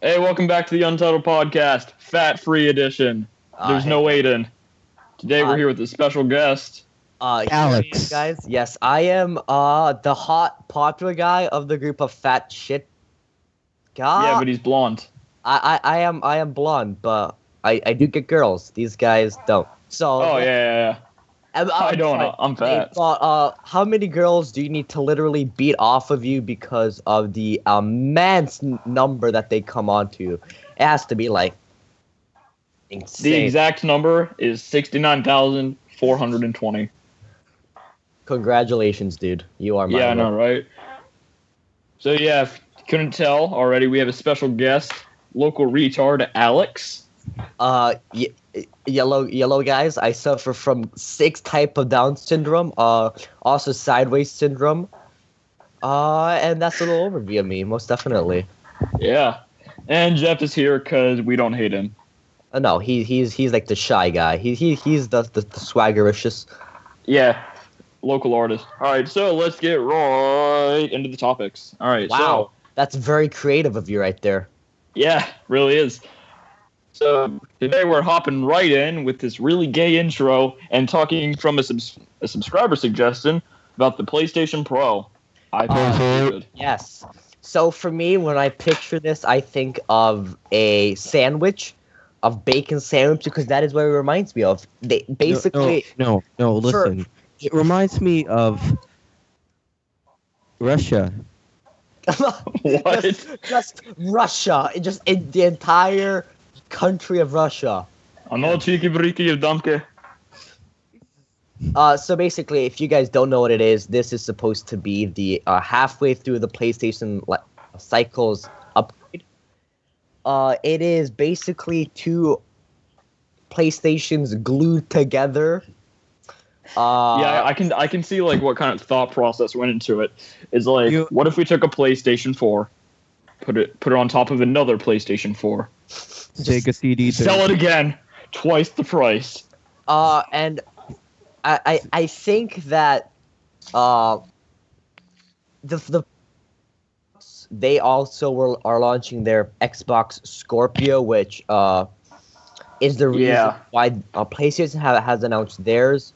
Hey, welcome back to the Untitled Podcast, Fat-Free Edition. There's no Aiden. Today we're here with a special guest. Alex. Guys, yes, I am the hot, popular guy of the group of fat shit guy. Yeah, but he's blonde. I am blonde, but I do get girls. These guys don't. So. Oh, yeah. I don't know. I'm fat. But how many girls do you need to literally beat off of you because of the immense number that they come onto? It has to be like insane. The exact number is 69,420. Congratulations, dude. You are my Yeah, I know, right? So, yeah, if you couldn't tell already, we have a special guest, local retard, Alex. Yellow guys. I suffer from 6 type of Down syndrome. Also sideways syndrome. And that's a little overview of me, most definitely. Yeah, and Jeff is here because we don't hate him. No, he's like the shy guy. He's the swaggericious. Yeah, local artist. All right, so let's get right into the topics. All right, Wow, that's very creative of you right there. Yeah, really is. So today we're hopping right in with this really gay intro and talking from a subscriber suggestion about the PlayStation Pro. I thought it was good. Yes. So for me, when I picture this, I think of a sandwich, of bacon sandwich, because that is what it reminds me of. They basically No. Listen, it reminds me of Russia. What? Just Russia. Just in the entire country of Russia. Ano cheeky breaky of dumpke. So basically, if you guys don't know what it is, this is supposed to be the halfway through the PlayStation cycle's upgrade. It is basically 2 PlayStations glued together. Yeah, I can see like what kind of thought process went into it. It's like, what if we took a PlayStation 4, put it on top of another PlayStation 4, Sega CD, sell it again, twice the price. And I think that the they also are launching their Xbox Scorpio, which is the reason why PlayStation has announced theirs.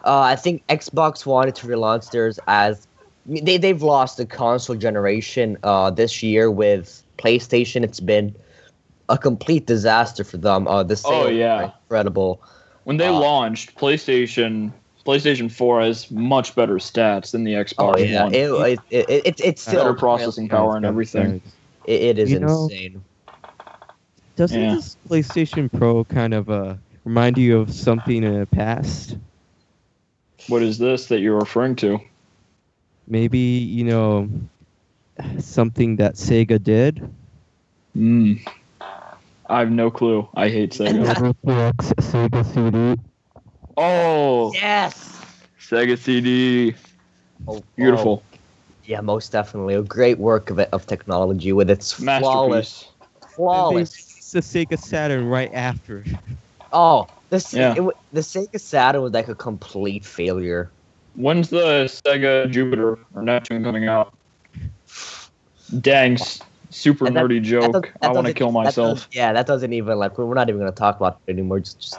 I think Xbox wanted to relaunch theirs as they've lost the console generation this year with PlayStation. It's been a complete disaster for them. The sales are incredible. When they launched, PlayStation 4 has much better stats than the Xbox One. It's still better processing power and everything. It is insane. Doesn't this PlayStation Pro kind of remind you of something in the past? What is this that you're referring to? Maybe, something that Sega did? I have no clue. I hate Sega. Sega CD. Oh! Yes! Sega CD. Beautiful. Yeah, most definitely. A great work of technology with its flawless. It's the Sega Saturn right after. Oh, the Sega Saturn was like a complete failure. When's the Sega Jupiter or Neptune coming out? Dang, super nerdy joke. I want to kill myself. That doesn't even we're not even going to talk about it anymore. Just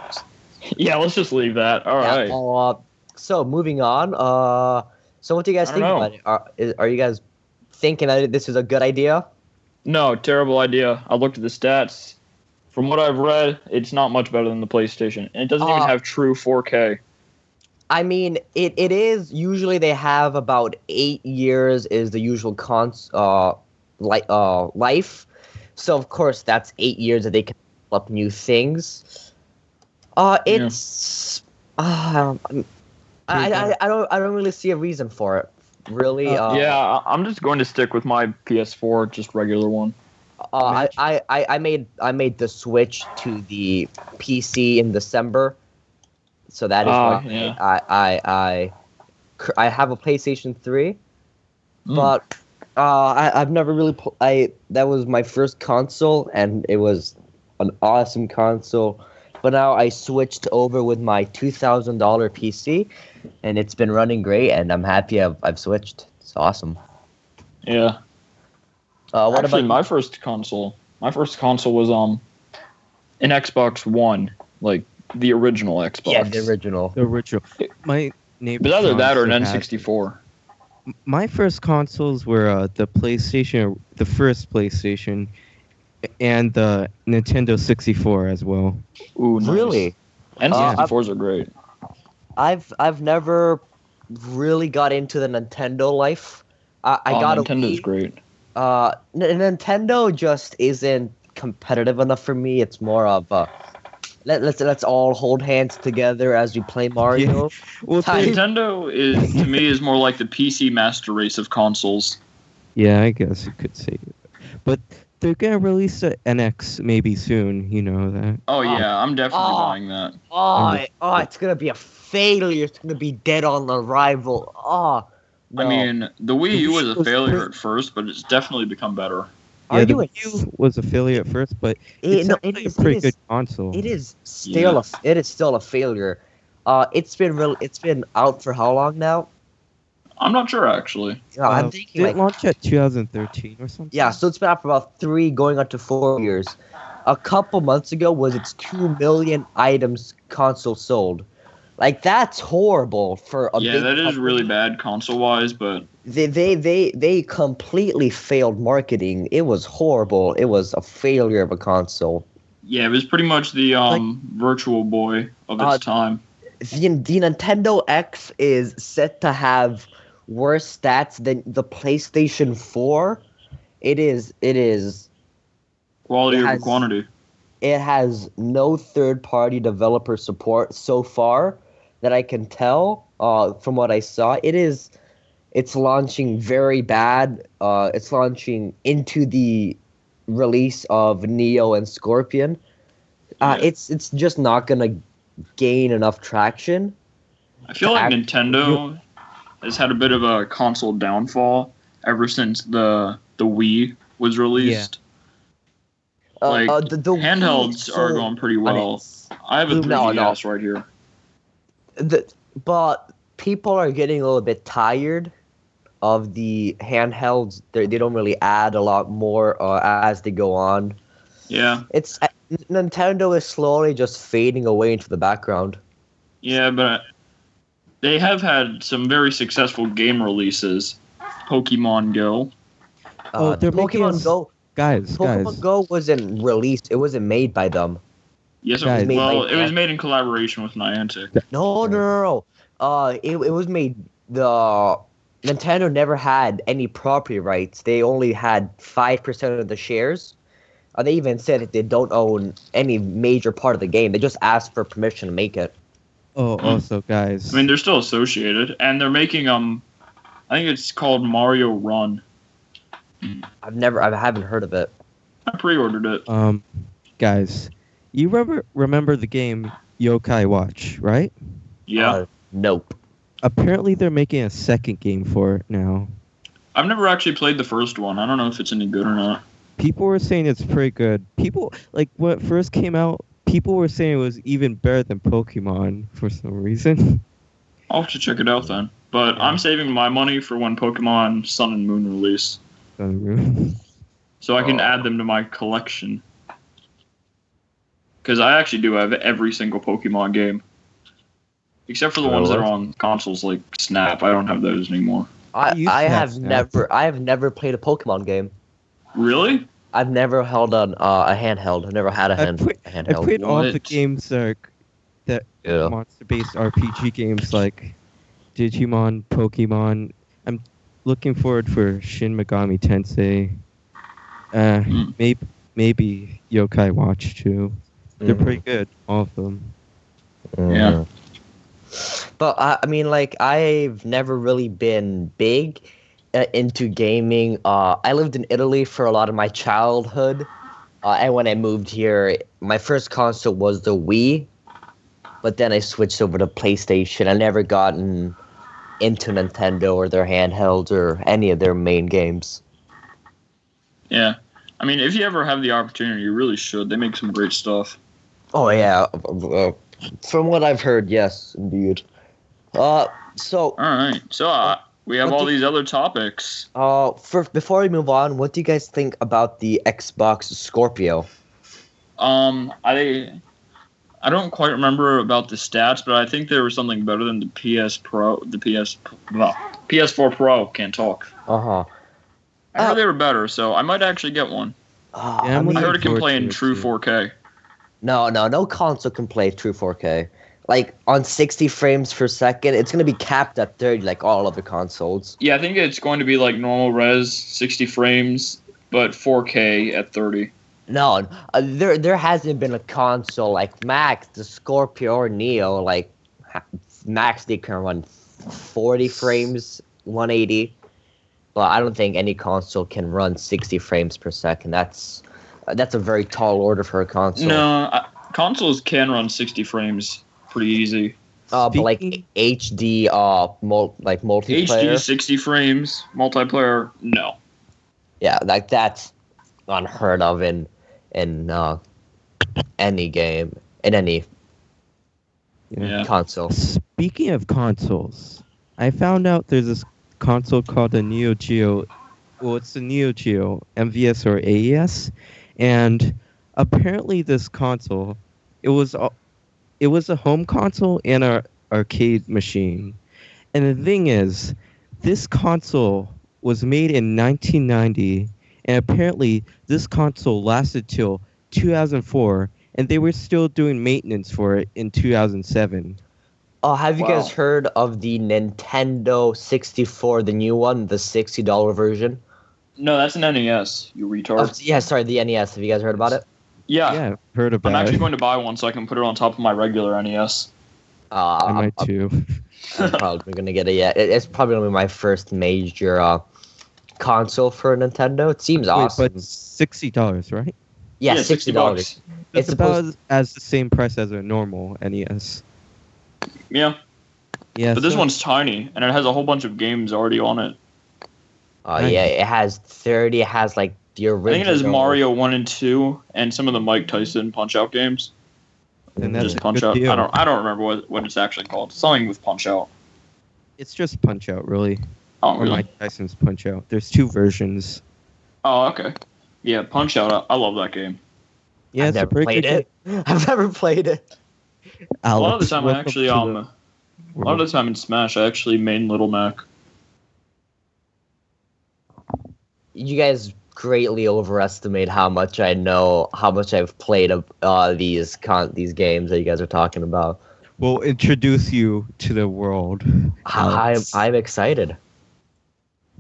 yeah, let's just leave that. All right. So moving on. So what do you guys think about it? Are you guys thinking that this is a good idea? No, terrible idea. I looked at the stats. From what I've read, it's not much better than the PlayStation, and it doesn't even have true 4K. I mean, it is usually they have about 8 years is the usual life. So of course that's 8 years that they can develop new things. I don't really see a reason for it. Really. I'm just going to stick with my PS4, just regular one. I made the switch to the PC in December, so that is why I have a PlayStation 3, but I've never really that was my first console, and it was an awesome console. But now I switched over with my $2,000 PC, and it's been running great, and I'm happy I've switched. It's awesome. Yeah. What Actually, about my first console My first console was an Xbox One, like the original Xbox. Yeah, the original. The original. My neighbor. But either Sean that or an still has N64. it. My first consoles were the PlayStation, the first PlayStation, and the Nintendo 64 as well. Ooh, nice. Really? N64s are great. I've never really got into the Nintendo life. I got Nintendo's a Wii. great. Nintendo just isn't competitive enough for me. It's more of let's all hold hands together as we play Mario. Well, Nintendo is more like the PC master race of consoles. yeah, I guess you could say it. But they're gonna release the NX maybe soon. You know that. Oh yeah, I'm definitely buying that. It's gonna be a failure. It's gonna be dead on arrival. No. I mean, the Wii U was Wii a was failure great. at first, but it's definitely become better. Yeah, the Arguing- Wii U was a failure at first, but it's actually a pretty good console. It is still a failure. It's been out for how long now? I'm not sure actually. I'm thinking did it launch at 2013 or something? yeah, so it's been out for about 3 going up to 4 years. A couple months ago was its 2 million items console sold. Like that's horrible for a Yeah, big that is company. really bad console-wise, but They completely failed marketing. It was horrible. It was a failure of a console. yeah, it was pretty much the Virtual Boy of its time. The Nintendo X is set to have worse stats than the PlayStation 4. It is Quality it over has- quantity. it has no third-party developer support so far that I can tell from what I saw. It's launching very bad. It's launching into the release of Neo and Scorpion. Yeah. It's just not gonna gain enough traction. I feel like Nintendo has had a bit of a console downfall ever since the Wii was released. Like, The Wii handhelds are sold- going pretty well. I have a No, 3DS right here. But people are getting a little bit tired of the handhelds. They don't really add a lot more as they go on. Yeah, It's Nintendo is slowly just fading away into the background. yeah, but they have had some very successful game releases. Pokemon Go. They're making Pokemon us- Go. Guys. Pokemon Go wasn't released. It wasn't made by them. Yes, Guys. it was Made by made in collaboration with Niantic. No. It was made. The Nintendo never had any property rights. They only had 5% of the shares. They even said that they don't own any major part of the game. They just asked for permission to make it. Oh, also, guys. I mean, they're still associated, and they're making I think it's called Mario Run. I haven't heard of it. I pre-ordered it. Guys, you remember the game Yokai Watch, right? Yeah, Nope. Apparently, they're making a second game for it now. I've never actually played the first one. I don't know if it's any good or not. People were saying it's pretty good. People, like, when it first came out, people were saying it was even better than Pokemon for some reason. I'll have to check it out then. But I'm saving my money for when Pokemon Sun and Moon release, so I can add them to my collection. Because I actually do have every single Pokemon game, except for the ones that are on consoles like Snap. I don't have those anymore. I have never played a Pokemon game. Really? I've never held a handheld. I've never had a handheld. I played all the What? games that Yeah. monster-based RPG games like Digimon, Pokemon. I'm looking forward for Shin Megami Tensei. Maybe Yokai Watch too. They're pretty good, all of them. Yeah. But I mean, like, I've never really been big into gaming. I lived in Italy for a lot of my childhood, and when I moved here, my first console was the Wii. But then I switched over to PlayStation. I never gotten into Nintendo or their handhelds or any of their main games. Yeah. I mean, if you ever have the opportunity, you really should. They make some great stuff. Oh yeah, from what I've heard, yes, indeed. So All right. So We have all these other topics. Before we move on, what do you guys think about the Xbox Scorpio? I don't quite remember about the stats, but I think there was something better than the PS4 Pro. Can't talk. Uh-huh. I heard they were better, so I might actually get one. Yeah, I heard it can play in true 4K. No console can play true 4K. Like, on 60 frames per second, it's going to be capped at 30 like all other consoles. Yeah, I think it's going to be like normal res, 60 frames, but 4K at 30. No, there hasn't been a console like Max, the Scorpio, or Neo, like, Max, they can run 40 frames, 180. But I don't think any console can run 60 frames per second. That's a very tall order for a console. No, consoles can run 60 frames pretty easy. But like HD, multiplayer. HD 60 frames multiplayer, no. Yeah, like that's unheard of in any game, in any console. Speaking of consoles, I found out there's this console called the Neo Geo. Well, it's the Neo Geo MVS or AES, and apparently this console, it was a home console and an arcade machine. And the thing is, this console was made in 1990, and apparently this console lasted till 2004, and they were still doing maintenance for it in 2007. Have you guys heard of the Nintendo 64, the new one, the $60 version? No, that's an NES, you retard. Yeah, sorry, the NES. Have you guys heard about it? Yeah, I've heard about it. I'm actually going to buy one so I can put it on top of my regular NES. I might too. I'm probably going to get it, yeah. It's probably going to be my first major console for Nintendo. It seems awesome. But $60, right? Yeah, $60. It's about as the same price as a normal NES. Yeah. Yeah. But this one's tiny, and it has a whole bunch of games already on it. Yeah, it has 30. It has like the original. I think it has Mario 1 and 2, and some of the Mike Tyson Punch-Out games. And that's just a Punch good Out. deal. I don't remember what it's actually called. Something with Punch Out. It's just Punch Out, really. Oh, Or really? Mike Tyson's Punch Out. There's two versions. Oh, okay. Yeah, Punch Out. I love that game. Yeah, I've it's a never pretty played good it. I've never played it. A lot of the Alex, time, I welcome actually to the a lot of the time in Smash, I actually main Little Mac. You guys greatly overestimate how much I know, how much I've played of these games that you guys are talking about. We'll introduce you to the world. Alex. I'm excited.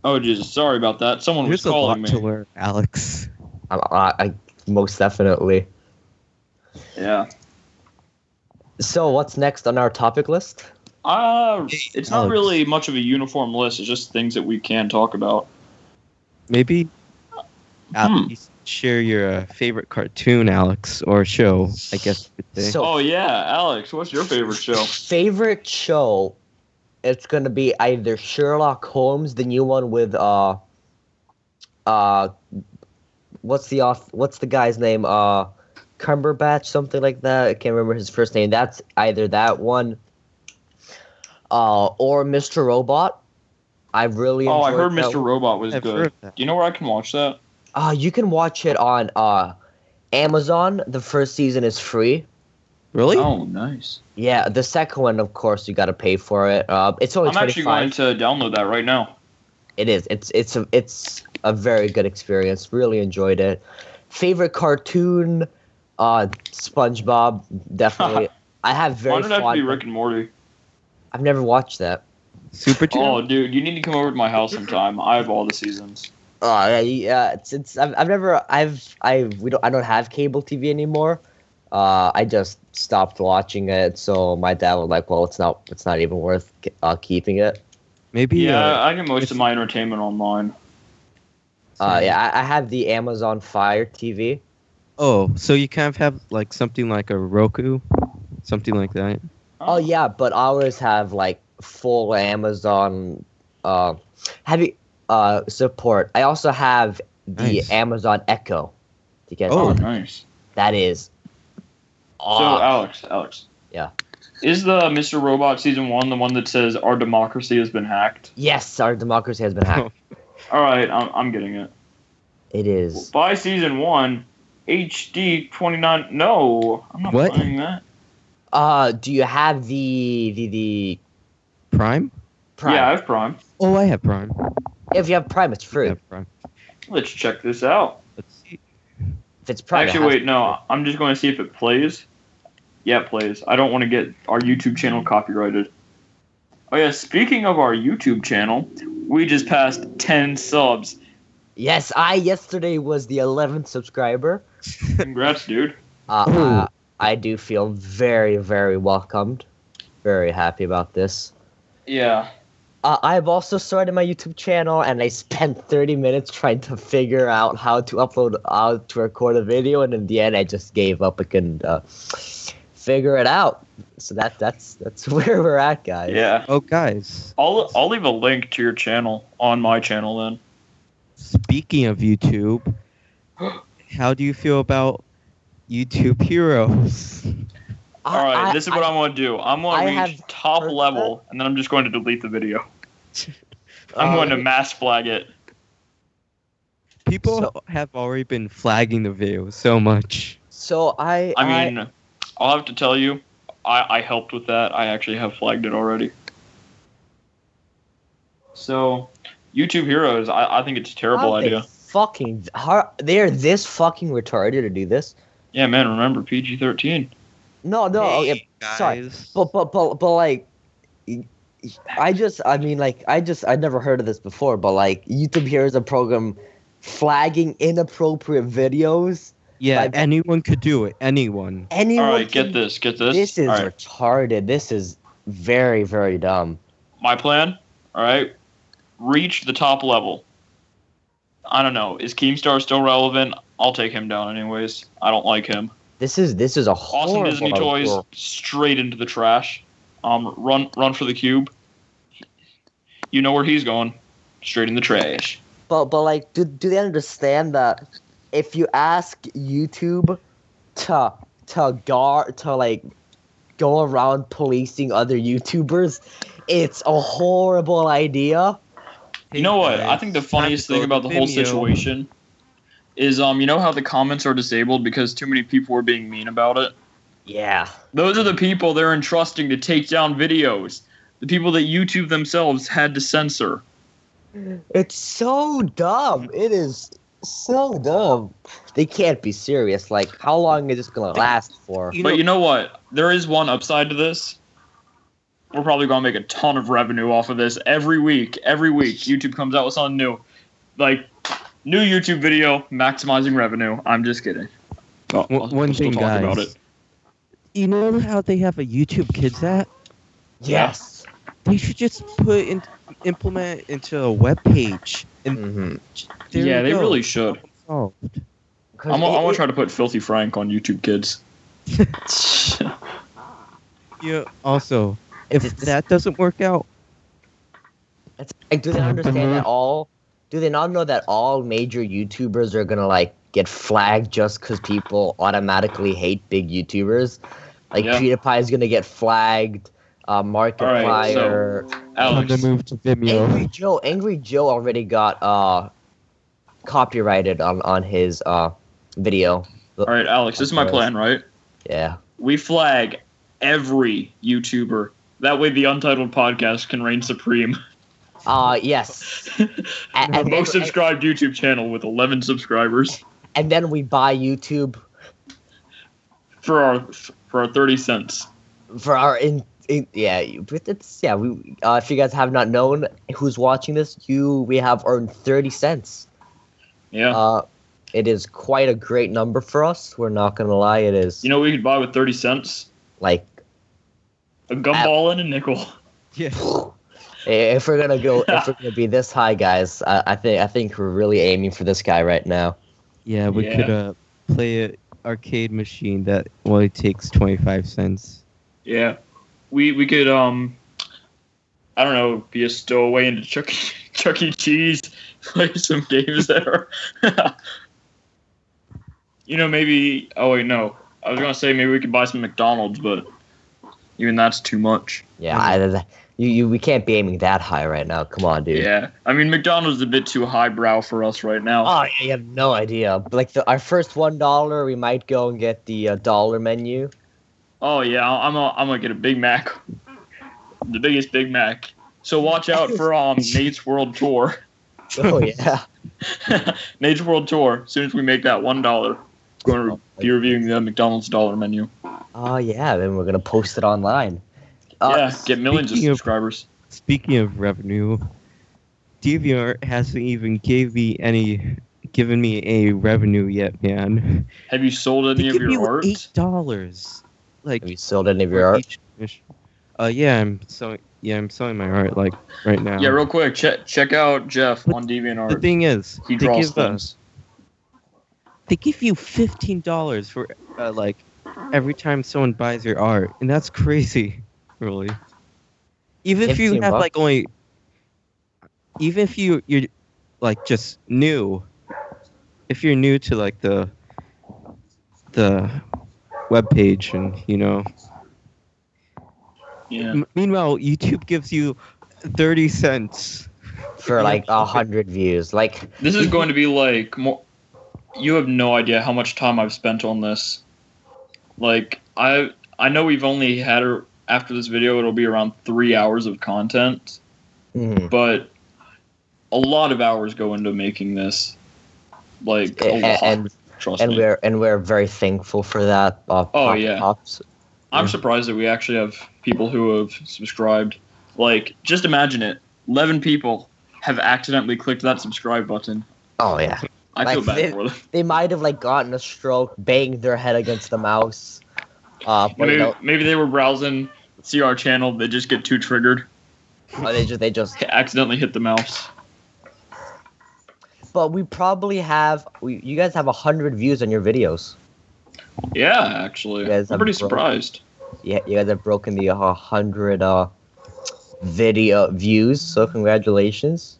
Oh, Jesus. Sorry about that. Someone was There's a lot calling me. to learn, Alex. I most definitely. Yeah. So what's next on our topic list? It's not Alex. really much of a uniform list. It's just things that we can talk about. Maybe Alex, share your favorite cartoon, Alex, or show, I guess you could say. So- Oh, yeah. Alex, what's your favorite show? Favorite show? It's gonna be either Sherlock Holmes, the new one with what's the guy's name? Cumberbatch, something like that. I can't remember his first name. That's either that one, or Mr. Robot. I really enjoyed I heard that Mr. one. Robot was I've good. heard that. Do you know where I can watch that? You can watch it on Amazon. The first season is free. Really? Oh, nice. Yeah, the second one, of course, you got to pay for it. It's only I'm actually going $25. to download that right now. It is. It's a very good experience. Really enjoyed it. Favorite cartoon? SpongeBob, definitely. I have very. Why did it have to be fond- Rick and Morty? I've never watched that. Super Channel? Oh, dude, you need to come over to my house sometime. I have all the seasons. Yeah. I don't have cable TV anymore. I just stopped watching it. So my dad was like, "Well, it's not even worth keeping it." Maybe. Yeah, I get most of my entertainment online. Yeah, I have the Amazon Fire TV. Oh, so you kind of have like something like a Roku, something like that. Oh yeah, but ours have like full Amazon support. I also have the Nice. Amazon Echo. Do you guys Oh, know? nice. That is So, Alex. Yeah. Is the Mr. Robot season 1 the one that says our democracy has been hacked? Yes, our democracy has been hacked. All right, I'm getting it. It is. By season 1, HD 29. No, I'm not What? playing that. Do you have the Prime? Prime? Yeah, I have Prime. Oh, I have Prime. If you have Prime, it's I free. have Prime. Let's check this out. Let's see. If it's Prime, Actually, wait, no. I'm just going to see if it plays. Yeah, it plays. I don't want to get our YouTube channel copyrighted. Oh, yeah, speaking of our YouTube channel, we just passed 10 subs. Yes, I yesterday was the 11th subscriber. Congrats, dude. I do feel very, very welcomed. Very happy about this. Yeah. I've also started my YouTube channel, and I spent 30 minutes trying to figure out how to record a video, and in the end, I just gave up. I couldn't figure it out. So that's where we're at, guys. Yeah. Oh, guys. I'll leave a link to your channel on my channel then. Speaking of YouTube, how do you feel about YouTube Heroes? All right, this is what I'm going to do. I'm going to I reach have top heard level, and then I'm just going to delete the video. I'm going to mass flag it. People So- have already been flagging the video so much. So I mean, I'll have to tell you, I helped with that. I actually have flagged it already. So, YouTube Heroes, I think it's a terrible idea. They're this fucking retarded to do this. Yeah, man, remember PG-13. No, Hey, okay, sorry. guys. But like, I never heard of this before, but like, YouTube Heroes a program flagging inappropriate videos. Yeah, like- anyone could do it. Anyone. Anyone All right, can- get this. This is All right, retarded. This is very, very dumb. my plan, all right, reach the top level. I don't know. Is Keemstar still relevant? I'll take him down anyways. I don't like him. This is a Awesome horrible Disney toys idea. straight into the trash. Run for the cube. You know where he's going. Straight in the trash. But like, do they understand that if you ask YouTube to go around policing other YouTubers, it's a horrible idea. You know what? I think the funniest thing about the whole situation is you know how the comments are disabled because too many people were being mean about it? Yeah. Those are the people they're entrusting to take down videos. The people that YouTube themselves had to censor. It's so dumb. It is so dumb. They can't be serious. Like, how long is this gonna last for? But you know what? There is one upside to this. We're probably going to make a ton of revenue off of this every week. Every week, YouTube comes out with something new. Like, new YouTube video, maximizing revenue. I'm just kidding. One thing, guys. About it. You know how they have a YouTube Kids app? Yes. They should just implement it into a web page. And Mm-hmm. there Yeah, you they go. really should. Oh. I'm going to try to put Filthy Frank on YouTube Kids. Yeah. Also, if It's- that doesn't work out, It's like, do they understand that all? Do they not know that all major YouTubers are gonna like get flagged just because people automatically hate big YouTubers? Like Yeah. PewDiePie is gonna get flagged. Markiplier. on Alex, the move to Vimeo. Angry Joe already got copyrighted on his video. all right, Alex, this is my plan, right? Yeah. We flag every YouTuber. That way the Untitled Podcast can reign supreme. Yes. Our most subscribed YouTube channel with 11 subscribers And then we buy YouTube for our 30 cents. for our if you guys have not known who's watching this, we have earned 30 cents. Yeah. It is quite a great number for us. We're not gonna lie, it is You know what we could buy with 30 cents? like A gumball and a nickel. Yeah. if we're gonna be this high, guys, I think we're really aiming for this guy right now. Yeah, we Yeah. could play an arcade machine that only takes 25 cents. Yeah. We could, I don't know, be a stowaway into Chuck E. Cheese, play some games there. Maybe, oh wait, no. I was going to say maybe we could buy some McDonald's, but Even that's too much. Yeah, we can't be aiming that high right now. Come on, dude. Yeah, I mean McDonald's is a bit too highbrow for us right now. Oh, you have no idea. Like our first $1, we might go and get the dollar menu. Oh yeah, I'm gonna get a Big Mac, the biggest Big Mac. So watch out for Nate's World Tour. Oh yeah. Nate's World Tour. As soon as we make that $1, we're going to be reviewing the McDonald's dollar menu. Oh yeah, then we're gonna post it online. Yeah, get millions of subscribers. Speaking of revenue, DeviantArt hasn't even given me a revenue yet, man. Have you sold any of your art? $8. Like, have you sold any of your art? Yeah, I'm selling my art like right now. Yeah, real quick, check out Jeff on DeviantArt. The thing is, he draws things. They give you $15 for like every time someone buys your art, and that's crazy, really. Even if you have like even if you're like just new, if you're new to like the webpage, and Yeah. Meanwhile, YouTube gives you 30 cents for like 100 views. Like this is going to be like more. You have no idea how much time I've spent on this. Like I know we've only had after this video it'll be around 3 hours of content, but a lot of hours go into making this. Like a lot. Trust me. We're very thankful for that. Pops. I'm surprised that we actually have people who have subscribed. Like, just imagine it. 11 people have accidentally clicked that subscribe button. Oh, yeah. I feel bad for them. They might have, like, gotten a stroke, banged their head against the mouse. Maybe they were browsing, see our channel, they just get too triggered. Oh, they just accidentally hit the mouse. But we probably have... you guys have 100 views on your videos. Yeah, actually. I'm pretty surprised. Yeah, you guys have broken the 100 video views, so congratulations.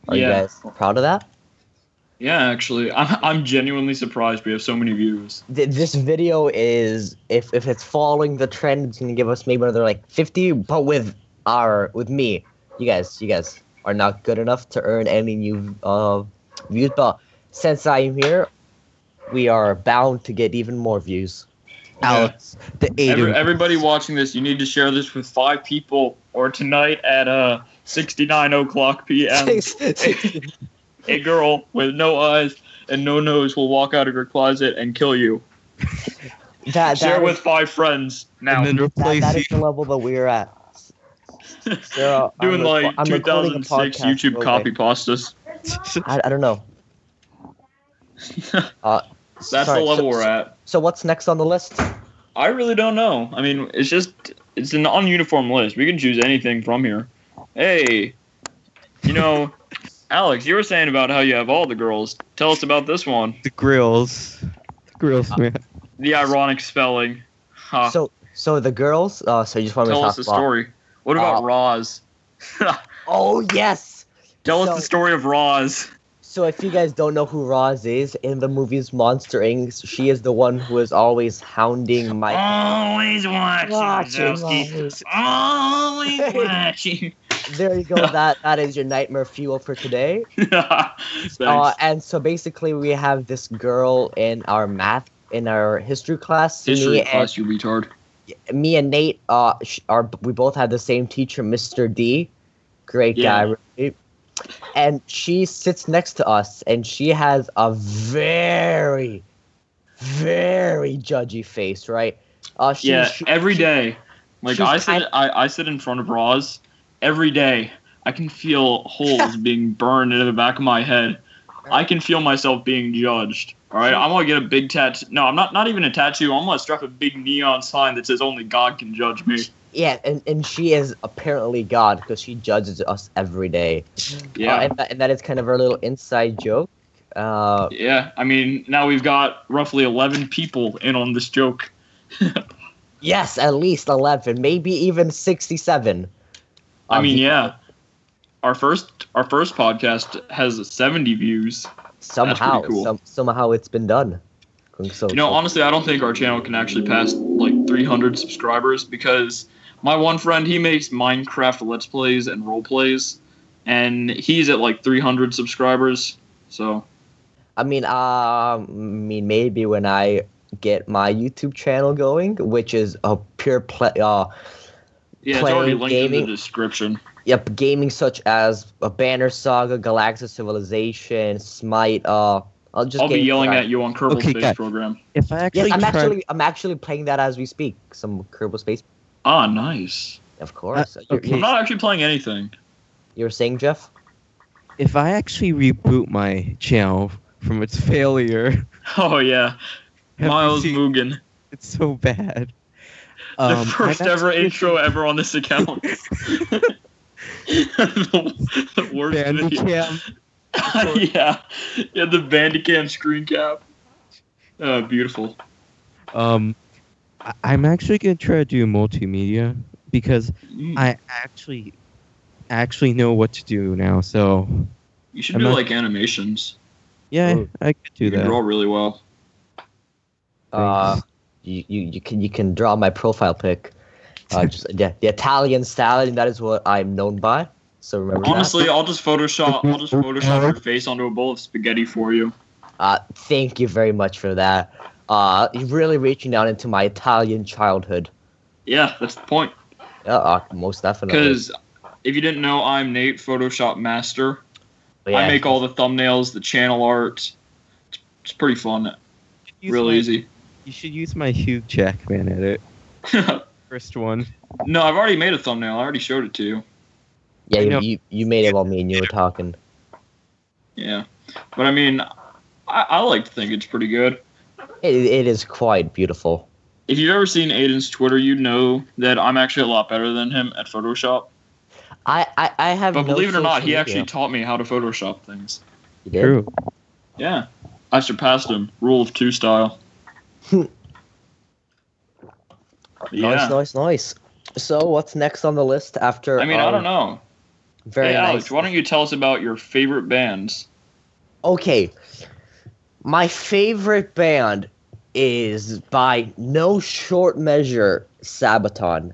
Are you guys proud of that? Yeah, actually. I'm genuinely surprised we have so many views. This video is, if it's following the trend, it's going to give us maybe another like 50, but with me. You guys are not good enough to earn any new views, but since I'm here, we are bound to get even more views. Yeah. Alex, the Aiden. Everybody watching this, you need to share this with 5 people, or tonight at 69:00 p.m. A girl with no eyes and no nose will walk out of her closet and kill you. Share with 5 friends now. And then replace that is the level that we're at. So, doing like 2006 YouTube copy pastas. I don't know. That's the level we're at. So what's next on the list? I really don't know. I mean, it's an ununiform list. We can choose anything from here. Hey, Alex, you were saying about how you have all the girls. Tell us about this one. The grills, man. The ironic spelling. Huh. So the girls. So you just want to tell us the story. What about Roz? Oh yes. Tell us the story of Roz. So if you guys don't know who Roz is, in the movies Monster Inc., she is the one who is always hounding Mike. Always watching. Always watching. There you go. That is your nightmare fuel for today. And so basically we have this girl in our history class. History class, you retard. Me and Nate, we both had the same teacher, Mr. D. Great guy, right? And she sits next to us, and she has a very, very judgy face, right? Every day. Like I sit in front of Roz every day. I can feel holes being burned into the back of my head. I can feel myself being judged. All right, I'm gonna get a big tattoo. No, I'm not even a tattoo. I'm gonna strap a big neon sign that says "Only God can judge me." Yeah, and she is apparently God because she judges us every day. Yeah, and that is kind of her little inside joke. Yeah, I mean, now we've got roughly 11 people in on this joke. Yes, at least 11, maybe even 67. I mean, yeah. Our first podcast has 70 views. Somehow, cool. Somehow it's been done. Honestly, I don't think our channel can actually pass like 300 subscribers because My one friend, he makes Minecraft Let's Plays and role plays, and he's at like 300 subscribers. So, I mean, maybe when I get my YouTube channel going, which is a pure play. yeah, it's already linked gaming. in the description. Yep, gaming such as a Banner Saga, Galactic Civilization, Smite. I'll be yelling at you on Kerbal Space guys. Program. If I actually Yes, I'm actually playing that as we speak. Some Kerbal Space. Ah, nice. Of course. okay. I'm not actually playing anything. You were saying, Jeff? if I actually reboot my channel from its failure, Oh yeah, have Miles you seen- Mugen. it's so bad. The first I'm ever actually- intro ever on this account. the worst video. Bandicam. yeah, the Bandicam screen cap. Beautiful. I'm actually gonna try to do multimedia because I actually know what to do now. So You should I'm do not- like animations. yeah, Ooh. I could do You can that. draw really well. Uh, you can draw my profile pic. Just the Italian style, and that is what I'm known by. So remember Honestly, I'll just Photoshop your face onto a bowl of spaghetti for you. that. Thank you very much for that. You're really reaching down into my Italian childhood. Yeah, that's the point. Most definitely. Because if you didn't know, I'm Nate, Photoshop master. But yeah, I make all the thumbnails, the channel art. It's pretty fun. Real easy. You should use my Hugh Jackman edit. First one. No, I've already made a thumbnail. I already showed it to you. Yeah, I know. you made it while me and you were talking. Yeah. But I mean, I like to think it's pretty good. It is quite beautiful. If you've ever seen Aiden's Twitter, you'd know that I'm actually a lot better than him at Photoshop. I have. But no believe it or not, social he media. actually taught me how to Photoshop things. You did? True. Yeah. I surpassed him. Rule of two style. Yeah. Nice. So what's next on the list after? I mean, I don't know. Very Hey, nice. Alex, why don't you tell us about your favorite bands? Okay, my favorite band is by no short measure Sabaton.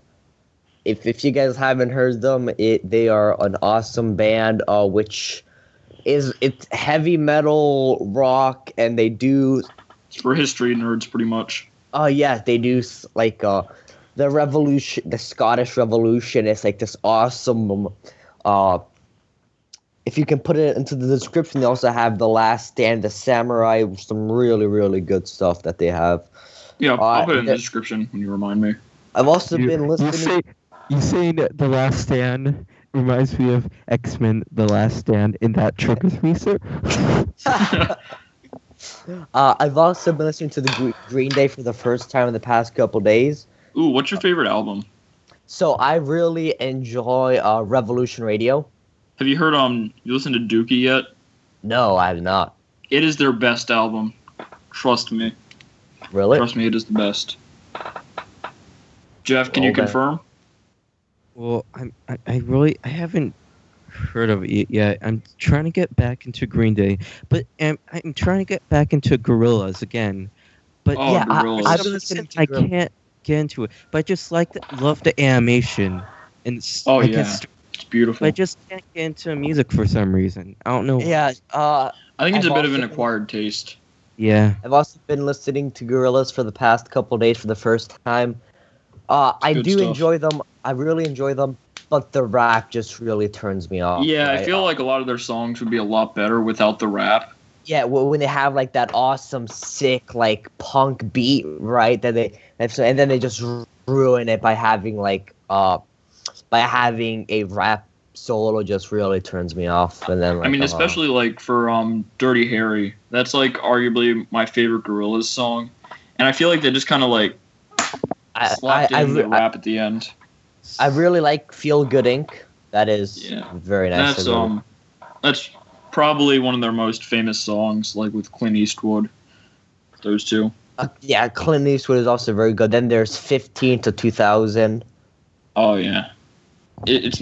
If you guys haven't heard them, they are an awesome band, which it's heavy metal rock, and they do. It's for history nerds, pretty much. Yeah, they do like the revolution, the Scottish Revolution. It's like this awesome. If you can put it into the description, they also have The Last Stand, The Samurai, some really, really good stuff that they have. Yeah, I'll put it in the there- description when you remind me. I've also been listening. You saying The Last Stand reminds me of X-Men The Last Stand in that triggers me, sir. I've also been listening to the Green Day for the first time in the past couple days. Ooh, what's your favorite album? So I really enjoy Revolution Radio. Have you heard you listened to Dookie yet? No, I have not. It is their best album. Trust me. Really? Trust me, it is the best. Jeff, can you Okay. confirm? Well, I haven't heard of it yet. I'm trying to get back into Green Day, but I'm trying to get back into Gorillaz again. But Oh, yeah, Gorillaz. I've been listening to I can't get into it. But I just love the animation and Oh, like yeah. It's beautiful. I just can't get into music for some reason. I don't know. Yeah. I think it's I've a bit of an also- acquired taste. Yeah. I've also been listening to Gorillaz for the past couple days for the first time. I good do stuff. enjoy them. I really enjoy them, but the rap just really turns me off. Yeah, I right? feel like a lot of their songs would be a lot better without the rap. Yeah, when they have like that awesome, sick, like punk beat, right? That and then they just ruin it by having a rap solo. Just really turns me off. And then I mean, especially like for Dirty Harry. That's like arguably my favorite Gorillaz song. And I feel like they just kind of like slapped in the rap at the end. I really like Feel Good Inc. That is Yeah. very nice. That's probably one of their most famous songs, like with Clint Eastwood. Those two. Yeah, Clint Eastwood is also very good. Then there's 15 to 2000. Oh yeah, it's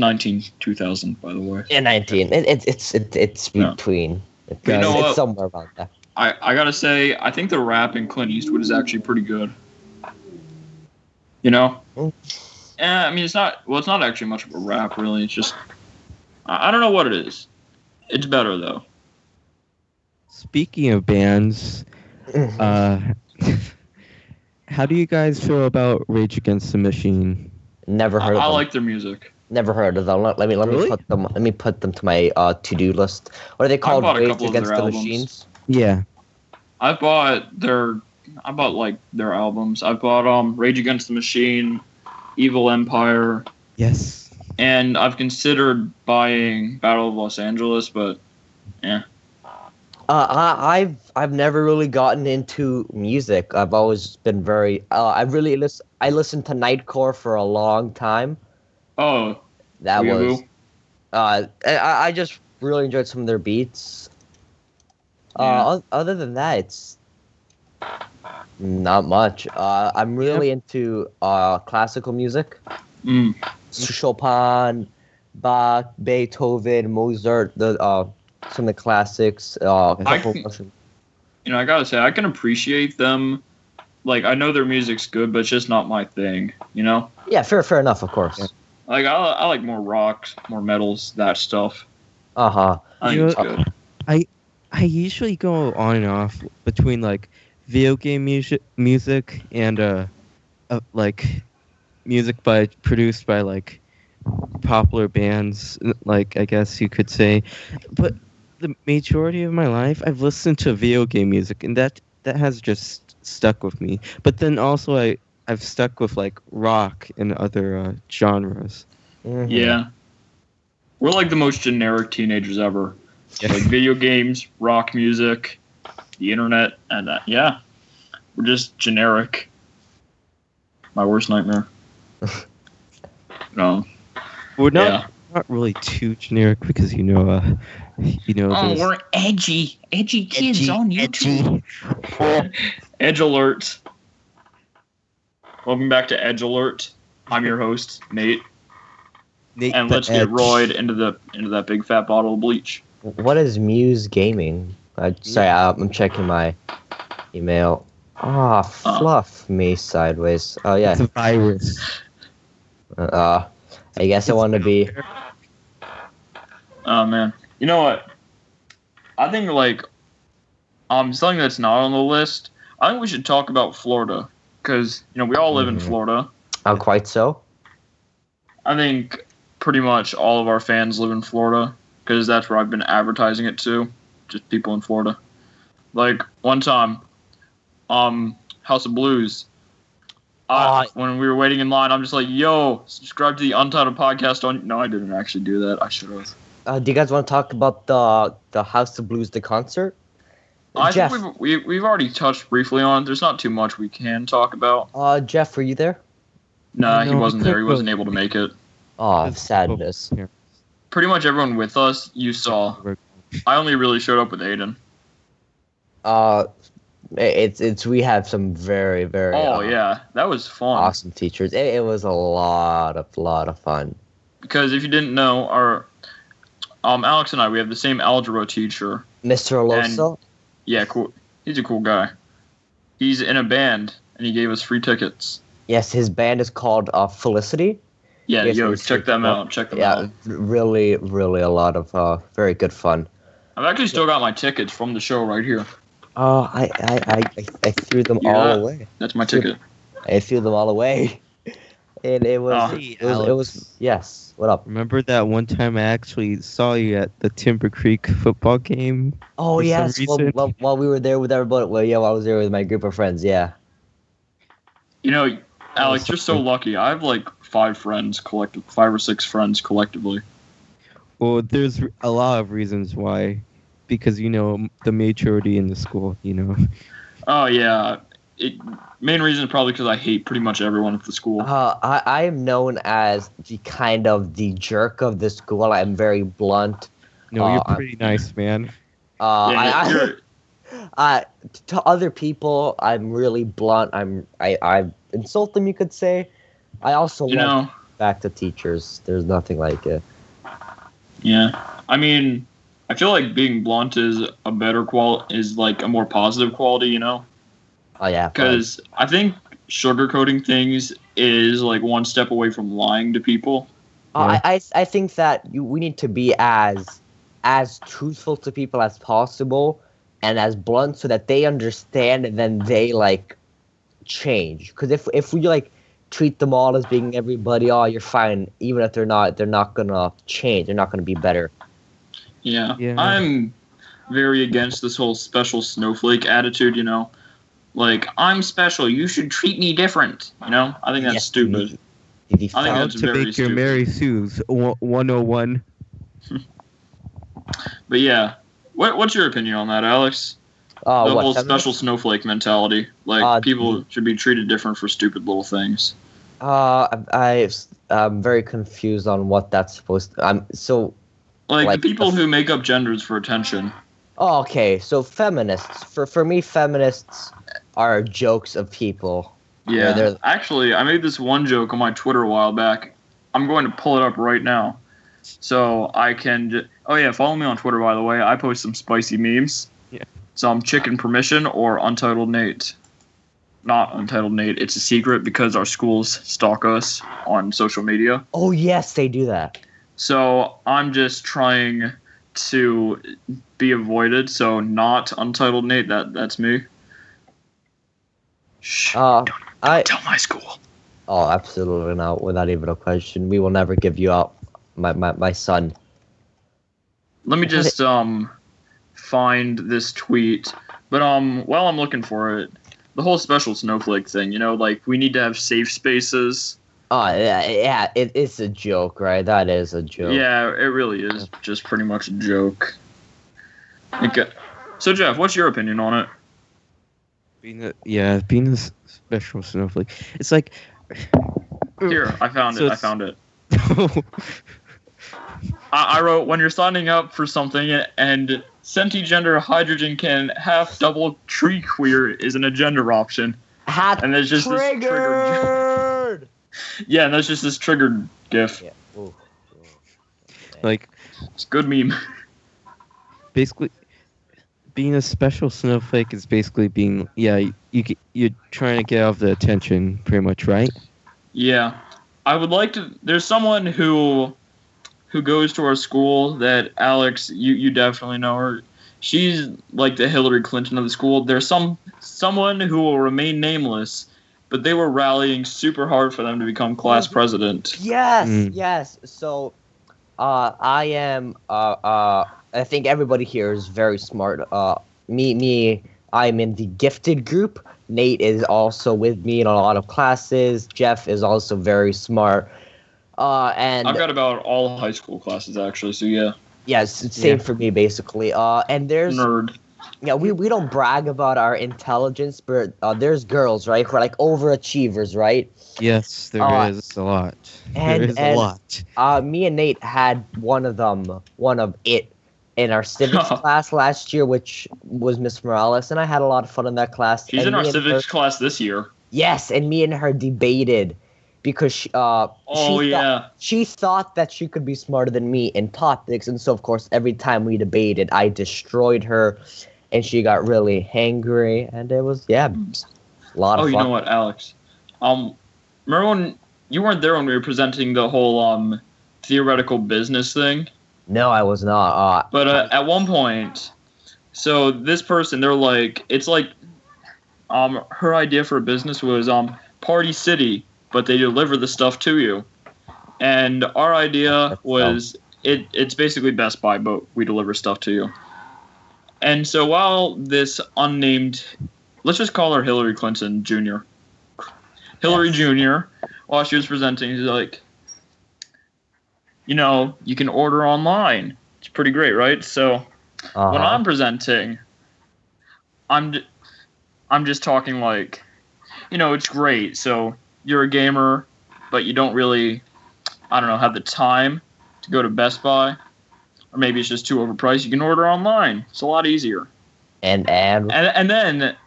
2000 by the way. Yeah, 19. It's Yeah. between. You know It's what? somewhere around that. I gotta say, I think the rap in Clint Eastwood is actually pretty good. You know, Mm. I mean, it's not. Well, it's not actually much of a rap, really. It's just I don't know what it is. It's better though. Speaking of bands, Mhm. how do you guys feel about Rage Against the Machine? Never heard of I them. like their music. Never heard of them. Let me Really? put them to my to-do list. What are they called? bought a Rage couple of Against their the albums. Machines. Yeah. I bought like their albums. I bought Rage Against the Machine, Evil Empire, Yes. and I've considered buying Battle of Los Angeles, but yeah. I've never really gotten into music. I've always been very. I listened to Nightcore for a long time. Oh, That Weeaboo. was. I just really enjoyed some of their beats. Yeah. Other than that, it's not much. I'm really into classical music. Mm. Chopin, Bach, Beethoven, Mozart, some of the classics. Couple Russian. I gotta say, I can appreciate them. Like, I know their music's good, but it's just not my thing. Yeah, fair enough, of course. Yeah. Like, I like more rock, more metals, that stuff. Uh-huh. I think it's good. I usually go on and off between like video game music and like music produced by like popular bands, like I guess you could say. But the majority of my life, I've listened to video game music, and that has just stuck with me. But then also I've stuck with like rock and other genres. Mhm. Yeah. We're like the most generic teenagers ever. Yeah. Like video games, rock music, the internet, and that. Yeah. We're just generic. My worst nightmare. No. We're not Yeah. not really too generic because Oh, there's- we're edgy kids on YouTube. Edge Alert. Welcome back to Edge Alert. I'm your host, Nate, Nate and the let's get Edge. royed into that big fat bottle of bleach. What is Muse Gaming? Sorry, I'm checking my email. Fluff me sideways. Oh yeah. It's a virus. I guess I want to be. Oh man, you know what? I think something that's not on the list. I think we should talk about Florida because we all live in Mhm. Florida. Quite so. I think pretty much all of our fans live in Florida because that's where I've been advertising it to, just people in Florida. Like one time, House of Blues. When we were waiting in line, I'm just like, "Yo, subscribe to the Untitled Podcast." No, I didn't actually do that. I should have. Do you guys want to talk about the House of Blues, the concert? I Jeff, think we've already touched briefly on it. There's not too much we can talk about. Jeff, were you there? Nah, he No, wasn't there. He couldn't wasn't able to make it. Oh, That's- sadness. Pretty much everyone with us, you saw. I only really showed up with Aiden. It's we have some very very Yeah, that was fun. awesome teachers. It was a lot of fun. Because if you didn't know, our Alex and I, we have the same algebra teacher. Mr. Aloso? Yeah, cool. He's a cool guy. He's in a band, and he gave us free tickets. Yes, his band is called Felicity. Yeah, Yes, yo, it's check them true. out. Check them Yeah, out. really a lot of very good fun. I've actually still got my tickets from the show right here. I threw them Yeah. all away. That's my ticket. I threw them all away. And it was, Hey, it was Alex. yes. What up? Remember that one time I actually saw you at the Timber Creek football game? Oh For some yes, reason. while we were there with everybody. Well, yeah, while I was there with my group of friends. Yeah. Alex, you're so lucky. I have like 5 or 6 friends collectively. Well, there's a lot of reasons why, because the majority in the school. Oh yeah, main reason is probably because I hate pretty much everyone at the school. I am known as the jerk of the school. I'm very blunt. No, you're pretty nice, man. Yeah, To other people, I'm really blunt. I insult them, you could say. I also love back to teachers. There's nothing like it. Yeah. I mean, I feel like being blunt is is like a more positive quality, Oh yeah. Because I think sugarcoating things is like one step away from lying to people. I think that we need to be as truthful to people as possible and as blunt so that they understand and then they like change. Because if we like treat them all as being everybody, oh, you're fine, even if they're not gonna change. They're not gonna be better. Yeah. I'm very against this whole special snowflake attitude. Like, I'm special. You should treat me different. I think that's stupid. I think that's to very make your stupid. Mary Sue's 101. But yeah, what's your opinion on that, Alex? The whole special snowflake mentality. Like, people should be treated different for stupid little things. I'm very confused on what that's supposed to. The people who make up genders for attention. Oh, okay. So feminists. For me, feminists are jokes of people. Yeah. Actually, I made this one joke on my Twitter a while back. I'm going to pull it up right now. So I can... Oh, yeah. Follow me on Twitter, by the way. I post some spicy memes. Yeah. So I'm Chicken Permission or Untitled Nate. Not Untitled Nate. It's a secret because our schools stalk us on social media. Oh, yes, they do that. So I'm just trying to be avoided. So not Untitled Nate. That's me. Shh. Don't tell my school. Oh, absolutely not. Without even a question. We will never give you up, my son. Let me just find this tweet. But while I'm looking for it, the whole special snowflake thing, like we need to have safe spaces. Oh, yeah, it's a joke, right? That is a joke. Yeah, it really is just pretty much a joke. Okay. So, Jeff, what's your opinion on it? Being a special snowflake. It's like... Here, I found it. I wrote, when you're signing up for something and centigender hydrogen can half double tree queer is an agender option. And there's just this triggered. Yeah, and that's just this triggered gif. Yeah. Ooh. Like, it's a good meme. Basically, being a special snowflake is basically being you're trying to get out of the attention, pretty much, right? Yeah, I would like to. There's someone who goes to our school that Alex, you definitely know her. She's like the Hillary Clinton of the school. There's someone who will remain nameless, but they were rallying super hard for them to become class president. Yes. So, I am. I think everybody here is very smart. Me. I'm in the gifted group. Nate is also with me in a lot of classes. Jeff is also very smart. And I've got about all high school classes actually. So yeah. Yes, same for me basically. And there's nerd. Yeah, we don't brag about our intelligence, but there's girls, right, who are like overachievers, right? Yes, there is a lot. A lot. Me and Nate had one of it in our civics class last year, which was Miss Morales, and I had a lot of fun in that class. She's in our civics class this year. Yes, and me and her debated because she thought that she could be smarter than me in topics, and so of course every time we debated, I destroyed her, and she got really hangry, and it was a lot of fun. Oh, you know what, Alex? Remember when you weren't there when we were presenting the whole theoretical business thing? No, I was not. But at one point, so this person, they're like, it's like, her idea for a business was Party City, but they deliver the stuff to you. And our idea was it's basically Best Buy, but we deliver stuff to you. And so while this unnamed, let's just call her Hillary Clinton Jr. Hillary Jr., while she was presenting, she's like, you can order online. It's pretty great, right? So when I'm presenting, I'm just talking like, it's great. So you're a gamer, but you don't really, have the time to go to Best Buy, or maybe it's just too overpriced. You can order online. It's a lot easier. And then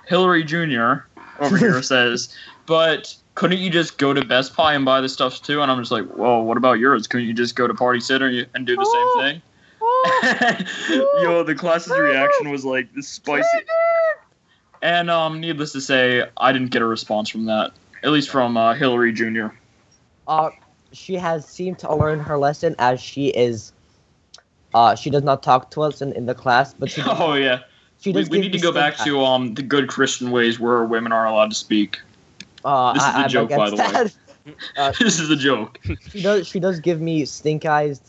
Hillary Jr. over here says, but couldn't you just go to Best Buy and buy the stuff too? And I'm just like, whoa, what about yours? Couldn't you just go to Party City and do the same thing? The class's reaction was like this spicy. And needless to say, I didn't get a response from that, at least from Hillary Jr. She has seemed to learn her lesson as she is. She does not talk to us in the class, but she. Does, Oh yeah. She does. We need to go back to the good Christian ways where women are allowed to speak. This is a joke, by the way. This is a joke. She does give me stink eyes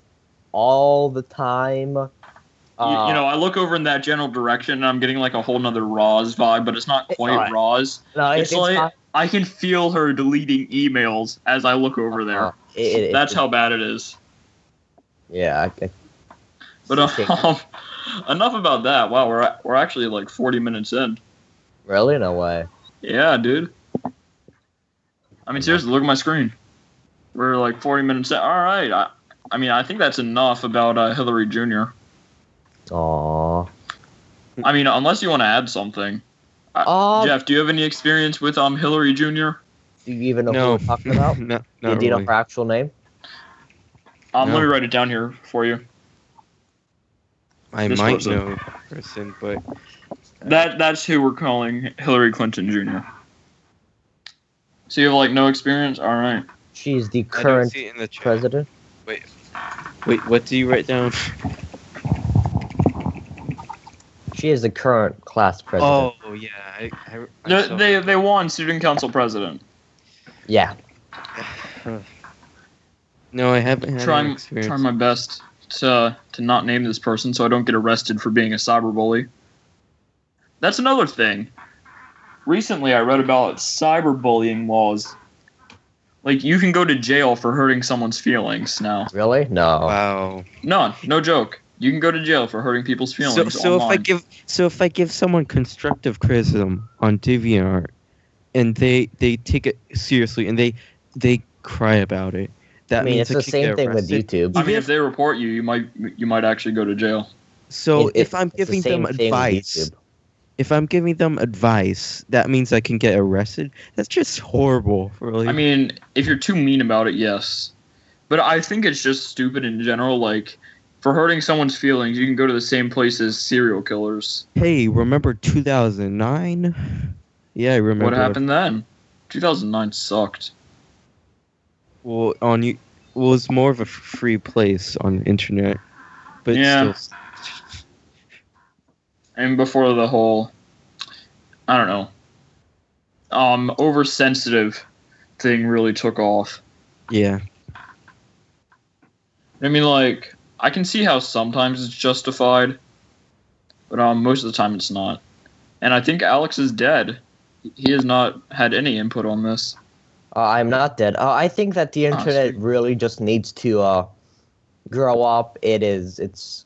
all the time. I look over in that general direction and I'm getting like a whole nother Roz vibe, but it's not quite Roz. No, it's like not. I can feel her deleting emails as I look over there. That's how bad it is. Yeah. But enough about that. Wow, we're actually like 40 minutes in. Really? No way. Yeah, dude. I mean, seriously, look at my screen. We're like 40 minutes in. All right. I think that's enough about Hillary Jr. Aww. I mean, unless you want to add something. Jeff, do you have any experience with Hillary Jr.? Do you even know who we're talking about? No, do you know her actual name? Let me write it down here for you. I might know the person, but that's who we're calling Hillary Clinton Jr. So you have like no experience? All right. She's the current president. Wait, what do you write down? She is the current class president. Oh yeah, they won student council president. Yeah. No, I haven't had any experience. Trying my best to not name this person so I don't get arrested for being a cyberbully. That's another thing. Recently, I read about cyberbullying laws. Like, you can go to jail for hurting someone's feelings now. Really? No. Wow. No joke. You can go to jail for hurting people's feelings. So if I give someone constructive criticism on DeviantArt, and they take it seriously and they cry about it, that means it's the same thing with YouTube. I mean, if they report you, you might actually go to jail. So if I'm giving them advice, that means I can get arrested. That's just horrible, really. I mean, if you're too mean about it, yes. But I think it's just stupid in general. Like, for hurting someone's feelings, you can go to the same place as serial killers. Hey, remember 2009? Yeah, I remember. What happened then? 2009 sucked. Well, it was more of a free place on the internet, but yeah. Still. And before the whole, I don't know, oversensitive thing really took off. Yeah. I mean, like, I can see how sometimes it's justified, but most of the time it's not. And I think Alex is dead. He has not had any input on this. I'm not dead. I think that the internet really just needs to grow up. It's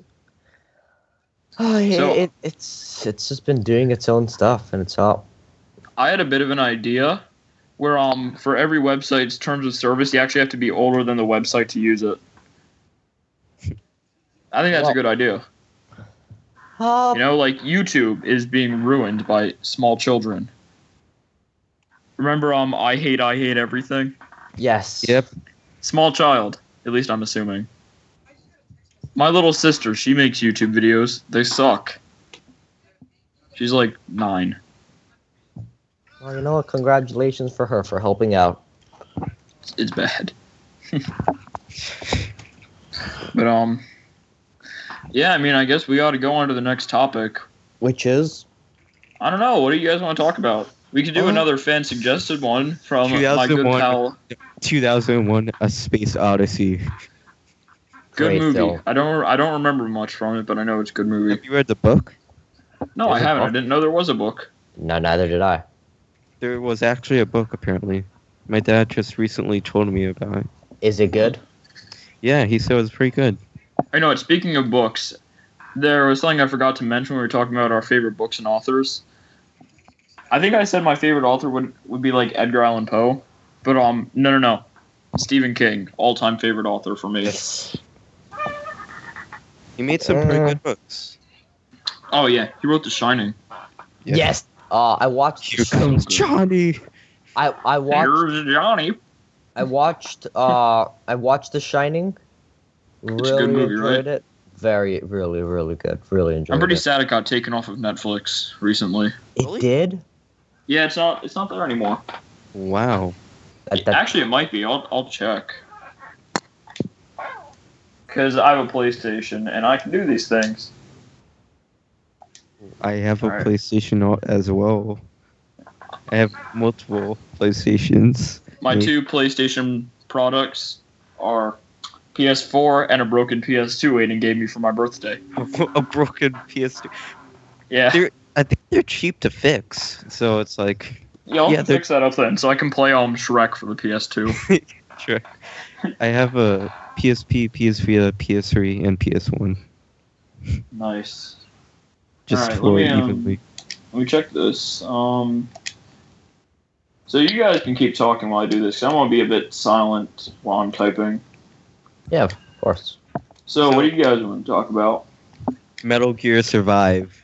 just been doing its own stuff, and it's up. I had a bit of an idea where for every website's terms of service, you actually have to be older than the website to use it. I think that's a good idea. Like YouTube is being ruined by small children. Remember, I hate everything? Yes. Yep. Small child. At least I'm assuming. My little sister, she makes YouTube videos. They suck. She's like 9. Well, you know what? Congratulations for her for helping out. It's bad. But, yeah, I mean, I guess we ought to go on to the next topic. Which is? I don't know. What do you guys want to talk about? We could do another fan-suggested one from my good pal. 2001: A Space Odyssey. Good Great movie. film. I don't remember much from it, but I know it's a good movie. Have you read the book? No, I haven't. I didn't know there was a book. No, neither did I. There was actually a book, apparently. My dad just recently told me about it. Is it good? Yeah, he said it was pretty good. I know. Speaking of books, there was something I forgot to mention when we were talking about our favorite books and authors. I think I said my favorite author would be like Edgar Allan Poe, but no. Stephen King, all-time favorite author for me. He made some pretty good books. Oh yeah, he wrote The Shining. Yeah. Yes. I watched. Here comes Johnny. I watched. Here's Johnny. I watched The Shining. It's a good movie, enjoyed right? it. Very, really, really good. Really enjoyed it. I'm pretty sad it got taken off of Netflix recently. It did? Yeah, it's not there anymore. Wow. Actually, it might be. I'll check. Because I have a PlayStation and I can do these things. I have a Alright. PlayStation as well. I have multiple PlayStations. My two PlayStation products are PS4 and a broken PS2 Aiden gave me for my birthday. A broken PS2. Yeah. I think they're cheap to fix. So it's like... Yeah, I'll Yeah, they're- fix that up then, so I can play Shrek for the PS2. Sure. I have a PSP, PS Vita, PS3, and PS1. Nice. Just Alright, for let me, evenly. Let me check this. So you guys can keep talking while I do this, 'cause I want to be a bit silent while I'm typing. Yeah, of course. So what do you guys want to talk about? Metal Gear Survive.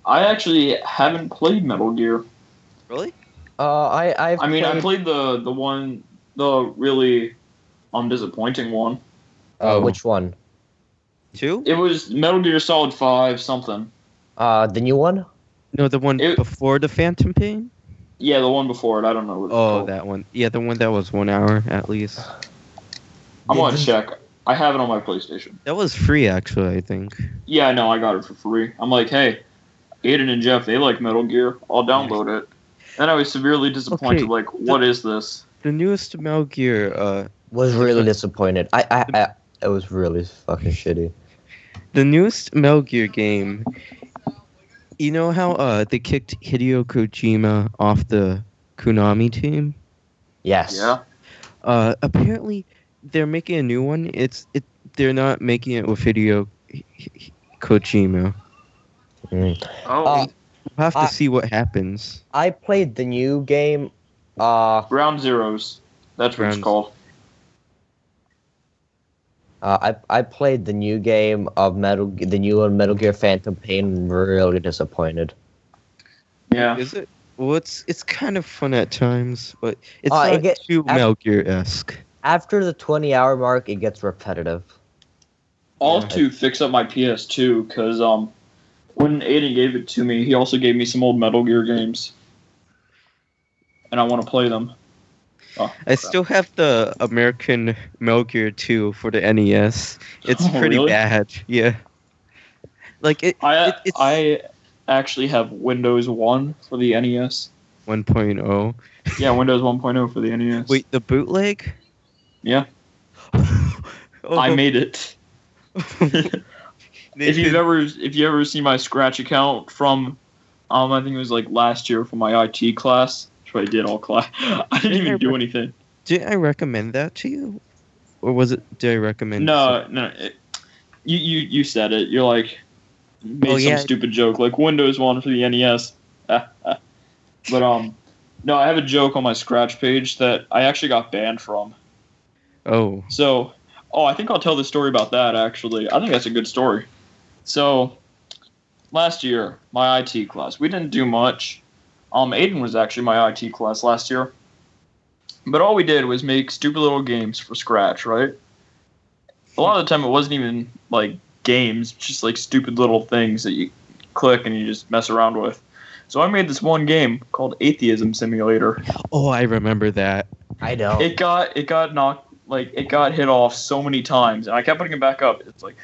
I actually haven't played Metal Gear. Really? I played the one, the really disappointing one. Which one? 2? It was Metal Gear Solid 5 something. The new one? No, the one before the Phantom Pain? Yeah, the one before it. I don't know what it's called. That one. Yeah, the one that was 1 hour at least. I'm gonna check. I have it on my PlayStation. That was free, actually, I think. Yeah, I know. I got it for free. I'm like, hey, Aiden and Jeff, they like Metal Gear. I'll download it. And I was severely disappointed. Okay, Like, what is this? The newest Metal Gear, Was really disappointed. It was really fucking shitty. the newest Metal Gear game, you know how they kicked Hideo Kojima off the Konami team? Yes. Yeah. Apparently they're making a new one. They're not making it with Hideo Kojima. Mm. Oh, We'll have to see what happens. I played the new game. Ground Zeroes. That's what it's called. I played the new game of the new one, Metal Gear Phantom Pain, and really disappointed. Yeah. Is it? Well, it's kind of fun at times, but it's it not too af- Metal Gear-esque. After the 20-hour mark, it gets repetitive. I'll have to fix up my PS2 because when Aiden gave it to me, he also gave me some old Metal Gear games, and I want to play them. Oh, I still have the American Metal Gear 2 for the NES. It's pretty really? bad. Yeah. Like it's I actually have Windows 1 for the NES. 1.0. Yeah, Windows 1.0 for the NES. Wait, the bootleg? Yeah, Oh, I made it. If you ever see my Scratch account from, I think it was like last year for my IT class. That's what I did all class. I didn't even do anything. Did I recommend that to you, or did I recommend? No. You said it. You're like made some yeah. stupid joke like Windows 1 for the NES. But no, I have a joke on my Scratch page that I actually got banned from. Oh. So, I think I'll tell the story about that, actually. I think that's a good story. So, last year, my IT class, we didn't do much. Aiden was actually my IT class last year. But all we did was make stupid little games for Scratch, right? A lot of the time it wasn't even, like, games, just, like, stupid little things that you click and you just mess around with. So I made this one game called Atheism Simulator. Oh, I remember that. I know. It got knocked. Like, it got hit off so many times, and I kept putting it back up. It's like,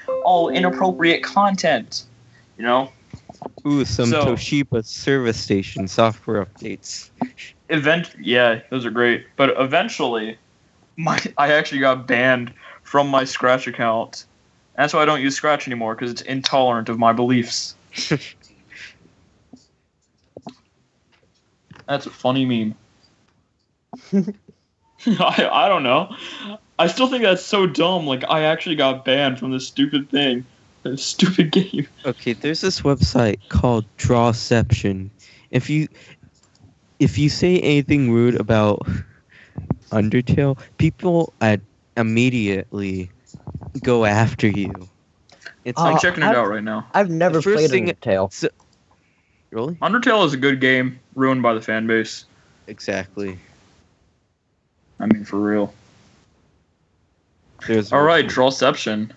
inappropriate content, you know? Ooh, some So- Toshiba service station software updates. Yeah, those are great. But eventually, I actually got banned from my Scratch account. That's why I don't use Scratch anymore, because it's intolerant of my beliefs. That's a funny meme. I don't know. I still think that's so dumb. Like, I actually got banned from this stupid thing. This stupid game. Okay, there's this website called Drawception. If you say anything rude about Undertale, people immediately go after you. It's I'm like checking it out right now. I've never The first played thing- Undertale. really Undertale is a good game, ruined by the fan base. exactly. I mean, for real. There's All right, Drawception.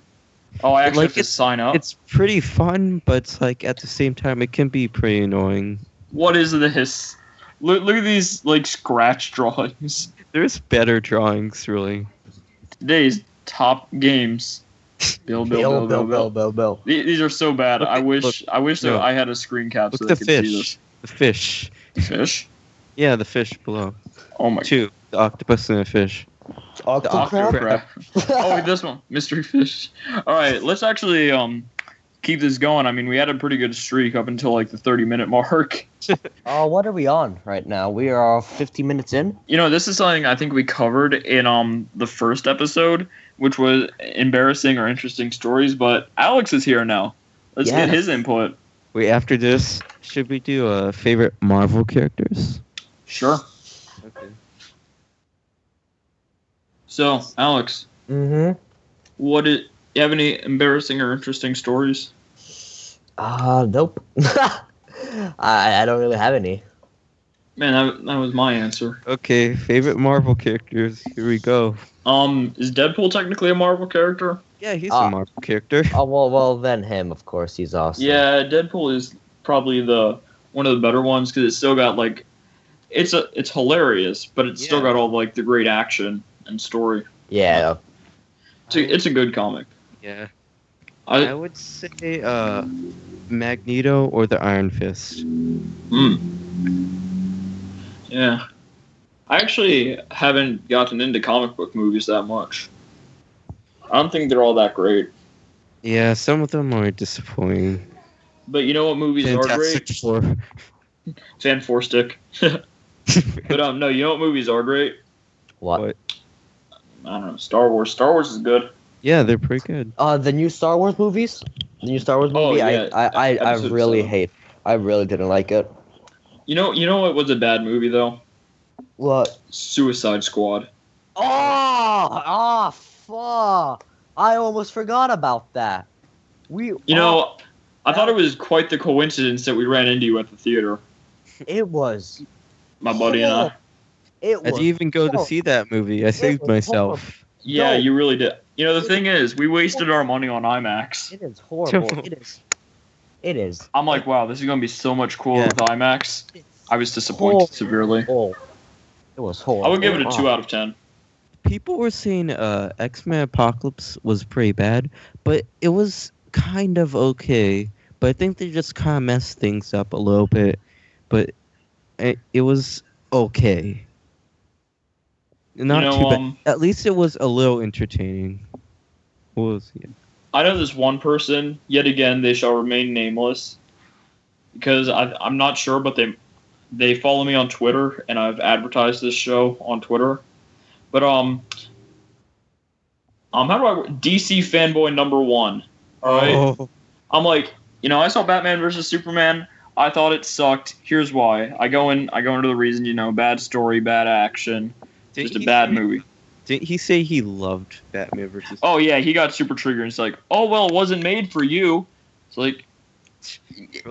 Oh, I actually Like, have to sign up. It's pretty fun, but it's like at the same time it can be pretty annoying. What is this? Look at these like scratch drawings. There's better drawings, really. Today's top games. Bill. These are so bad. Look I at- wish no. I had a screen cap so Look I at could the see fish. The fish. this. Fish? Yeah, the fish below. Oh my. Two. The octopus and the fish. Octocrab. Oh, wait, this one, mystery fish. All right, let's actually keep this going. I mean, we had a pretty good streak up until like the 30-minute mark. What are we on right now? We are 50 minutes in. You know, this is something I think we covered in the first episode, which was embarrassing or interesting stories. But Alex is here now. Let's get his input. Wait, after this, should we do favorite Marvel characters? Sure. Okay. So, Alex, Mm-hmm. you have any embarrassing or interesting stories? Nope. I don't really have any. Man, that was my answer. Okay, favorite Marvel characters. Here we go. Is Deadpool technically a Marvel character? Yeah, he's a Marvel character. Oh well, then him, of course, he's awesome. Yeah, Deadpool is probably one of the better ones because it's still got like, it's hilarious, but it's still got all like the great action and story. Yeah. It's a good comic. Yeah. I I would say Magneto or the Iron Fist. Yeah. I actually haven't gotten into comic book movies that much. I don't think they're all that great. Yeah, some of them are disappointing. But you know what movies are Fantastic great? Four. Fan Four Stick. But no, you know what movies are great? What? I don't know. Star Wars. Star Wars is good. Yeah, they're pretty good. The new Star Wars movies. The new Star Wars movie. Oh, yeah. I Episode really 7. hate. I really didn't like it. You know what was a bad movie though? What? Suicide Squad. Fuck! I almost forgot about that. I thought it was quite the coincidence that we ran into you at the theater, It was. my buddy and I. It I was. didn't even go to see that movie. I saved was myself. Yeah, No. you really did. You know, the thing is, we wasted our money on IMAX. It is horrible. It is. I'm like, wow, this is going to be so much cooler Yeah. with IMAX. I was disappointed severely. Oh, it was horrible. I would give it a 2 out of 10. People were saying X-Men Apocalypse was pretty bad, but it was kind of okay. But I think they just kind of messed things up a little bit. But it was okay. Not too bad. At least it was a little entertaining. What was it? I know this one person, yet again, they shall remain nameless, because I'm not sure, but they follow me on Twitter, and I've advertised this show on Twitter. But how do DC fanboy number 1? All right, Oh, I'm like, I saw Batman versus Superman. I thought it sucked. Here's why. I go into the reason. Bad story, bad action, just a bad movie. Didn't he say he loved Batman versus? Oh yeah, he got super triggered. It's like, oh well, it wasn't made for you. It's like,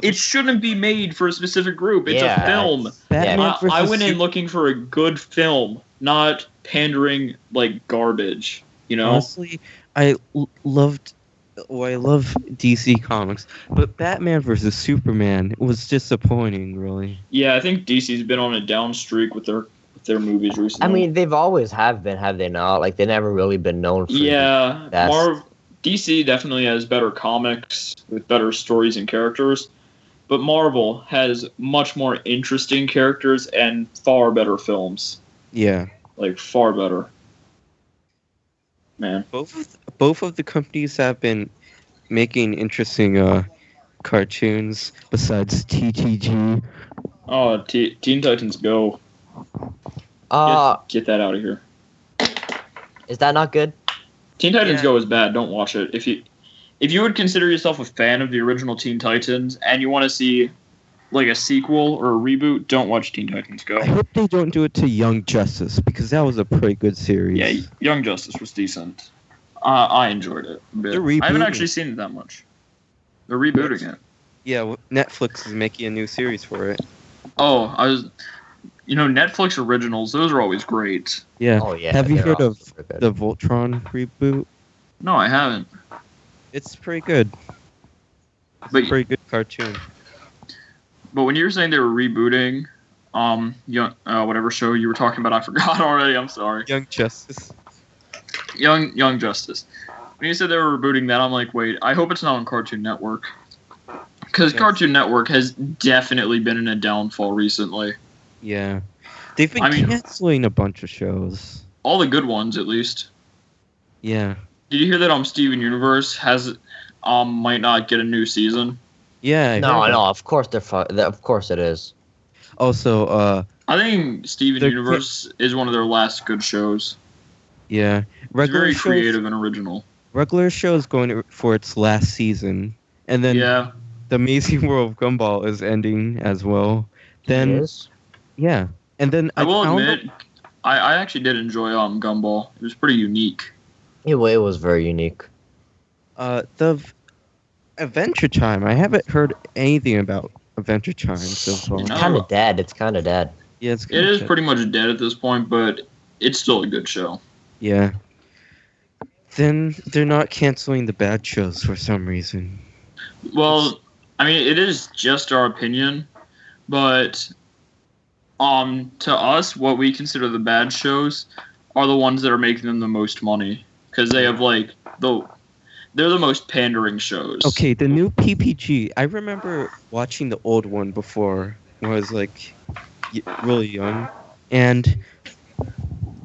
it shouldn't be made for a specific group. It's a film. Batman versus I went in looking for a good film, not pandering like garbage. Honestly, I love DC Comics, but Batman versus Superman was disappointing, really. Yeah, I think DC's been on a down streak with their movies recently. I mean, they've always have been, have they not? Like, they never really been known for. Yeah, best. DC definitely has better comics with better stories and characters, but Marvel has much more interesting characters and far better films. Yeah, Like far better. Man. both of the companies have been making interesting cartoons besides TTG. Oh, Teen Titans Go. Get that out of here. Is that not good? Teen Titans Go is bad. Don't watch it. If you would consider yourself a fan of the original Teen Titans and you want to see like a sequel or a reboot, don't watch Teen Titans Go. I hope they don't do it to Young Justice because that was a pretty good series. Yeah, Young Justice was decent. I enjoyed it a bit. I haven't actually seen it that much. They're rebooting it. Yeah, Netflix is making a new series for it. Oh, Netflix originals, those are always great. Yeah. Oh yeah. Have you they're heard of also good. the Voltron reboot? No, I haven't. It's pretty good. It's But a pretty good cartoon. but when you were saying they were rebooting, whatever show you were talking about, I forgot already. I'm sorry. Young Justice. Young Justice. When you said they were rebooting that, I'm like, wait, I hope it's not on Cartoon Network. Because Yes. Cartoon Network has definitely been in a downfall recently. Yeah. They've been I mean- canceling a bunch of shows. All the good ones, at least. Yeah. Did you hear that Steven Universe has might not get a new season? Yeah. I No, heard no. that. Of course of course it is. Also, I think Steven They're Universe is one of their last good shows. yeah. It's Regular very shows, creative and original. regular shows going for its last season. And then Yeah. The Amazing World of Gumball is ending as well. Then, It is. yeah. And then I will found admit, I actually did enjoy Gumball. It was pretty unique. It was very unique. Adventure Time. I haven't heard anything about Adventure Time so far. It's No. kind of dead. It's kind of dead. Yeah, it's It kinda is shit. pretty much dead at this point, but it's still a good show. Yeah. Then they're not canceling the bad shows for some reason. Well, I mean, it is just our opinion, but to us, what we consider the bad shows are the ones that are making them the most money because they have they're the most pandering shows. Okay, the new PPG. I remember watching the old one before when I was like really young, and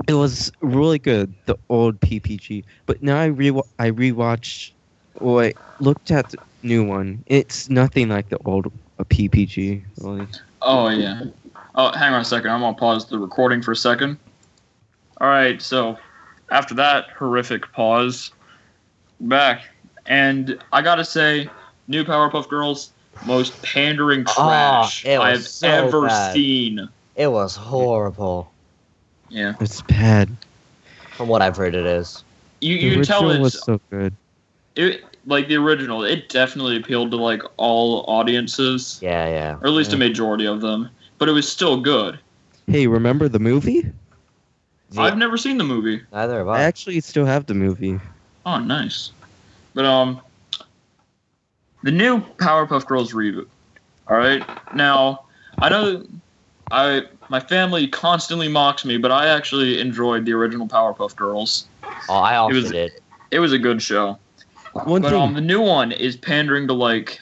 it was really good. The old PPG, but now I rewatched. Well, I looked at the new one. It's nothing like the old PPG. Really. Oh yeah. Oh, hang on a second. I'm gonna pause the recording for a second. All right. So after that horrific pause, we're back, and I gotta say, new Powerpuff Girls, most pandering trash it was I have so ever bad. seen. It was horrible. Yeah. It's bad. From what I've heard, it is. You The can tell original was it's so good. it like the original. It definitely appealed to like all audiences, Yeah, yeah. or at least a Yeah. majority of them. But it was still good. Hey, remember the movie? I've never seen the movie. Neither have I I. actually still have the movie. Oh, nice. But the new Powerpuff Girls reboot. All right. Now, I know my family constantly mocks me, but I actually enjoyed the original Powerpuff Girls. Oh, I also was- did. It was a good show. One But thing. the new one is pandering to like,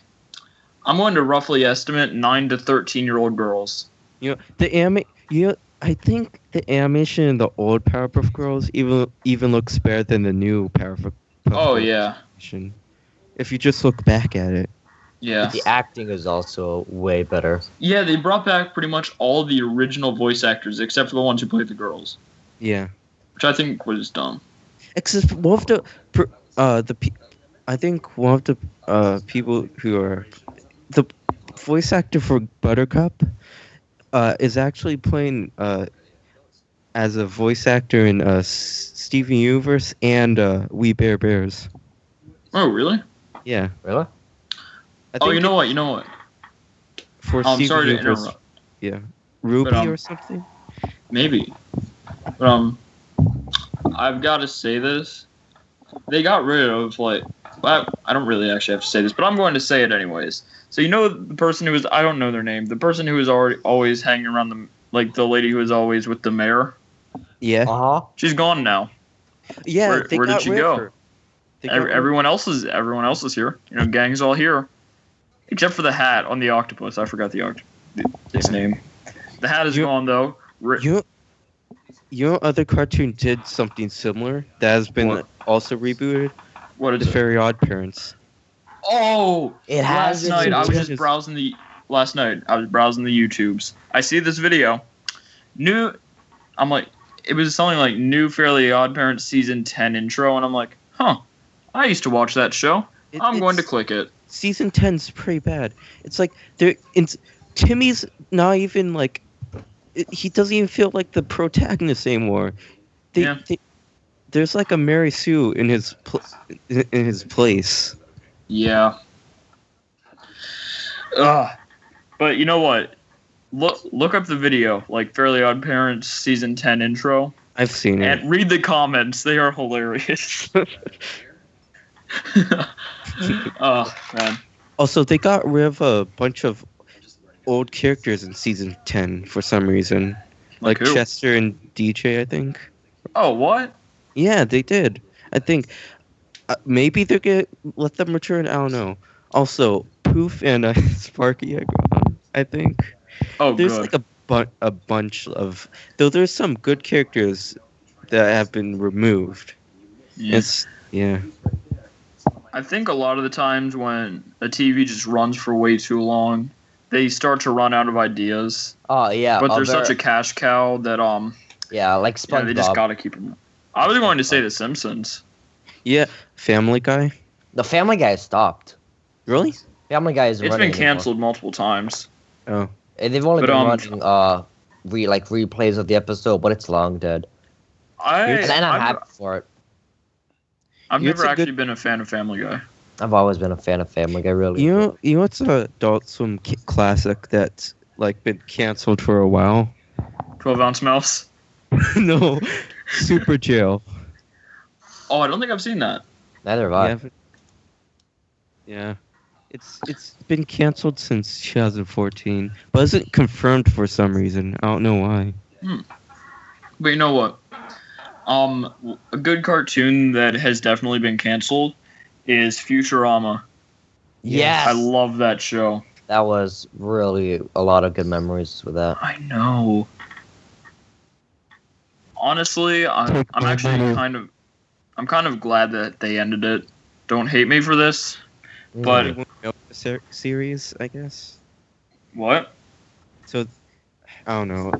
I'm going to roughly estimate 9 to 13-year-old girls. You know, I think the animation in the old Powerpuff Girls even looks better than the new Powerpuff Oh Girls yeah, animation. If you just look back at it. yeah, The acting is also way better. yeah. They brought back pretty much all the original voice actors except for the ones who played the girls, Yeah. which I think was dumb. Except one of I think one of the people who are the voice actor for Buttercup is actually playing as a voice actor in Steven Universe and We Bare Bears. Oh really? Yeah. Really? I Oh, think you know what? for I'm Steven sorry to Universe, interrupt. yeah, Ruby But, or something. Maybe. But I've got to say this. They got rid of I don't really actually have to say this, but I'm going to say it anyways. So you know the person who was, I don't know their name, the person who was always hanging around the lady who was always with the mayor. Yeah. Uh huh. She's gone now. Yeah. where- they where did got she rid of go? her. They got rid of- Everyone else is here. You know, gang's all here, except for the hat on the octopus. I forgot his name. The hat is You- gone though. You know, other cartoon did something similar that has been What? also rebooted. What is The it? Fairy Odd Parents. Oh, It has last night I was it's- just browsing the YouTubes. I see this video. I'm like, it was something like new Fairly Odd Parents season 10 intro, and I'm like, huh, I used to watch that show. I'm going to click it. Season 10's pretty bad. It's like Timmy's not even like he doesn't even feel like the protagonist anymore. Yeah. There's like a Mary Sue in his place. Yeah. But you know what? Look up the video, like Fairly Odd Parents season 10 intro, I've seen it. and read the comments. They are hilarious. Oh man. Also, they got rid of a bunch of old characters in season 10 for some reason. Like who? Chester and DJ, I think. Oh, what? Yeah, they did. I think maybe they're gonna let them return. I don't know. Also, Poof and Sparky are gone, I think. Oh, There's good. like a bunch of though. There's some good characters that have been removed. Yeah. Yeah. I think a lot of the times when a TV just runs for way too long, they start to run out of ideas. Oh yeah, But they're such a cash cow that yeah, like yeah, SpongeBob. they just gotta keep them. I was going to say The Simpsons. Yeah. Family Guy. The Family Guy stopped. Really? Family Guy is It's running been canceled multiple times. Oh. And they've only But, been running replays of the episode, but it's long dead. And I'm happy for it. I've It's never a actually good- been a fan of Family Guy. I've always been a fan of Family Guy, really. You know what's a Adult Swim classic that's like been canceled for a while? 12-ounce mouse. No, Super Jail. Oh, I don't think I've seen that. Neither have You I. haven't- Yeah, it's been canceled since 2014, but isn't confirmed for some reason. I don't know why. But you know what? A good cartoon that has definitely been canceled is Futurama. Yes, I love that show. that was really a lot of good memories with that. I know. Honestly, I'm actually kind of glad that they ended it. Don't hate me for this, but They won't go with the series, I guess. what? So I don't know.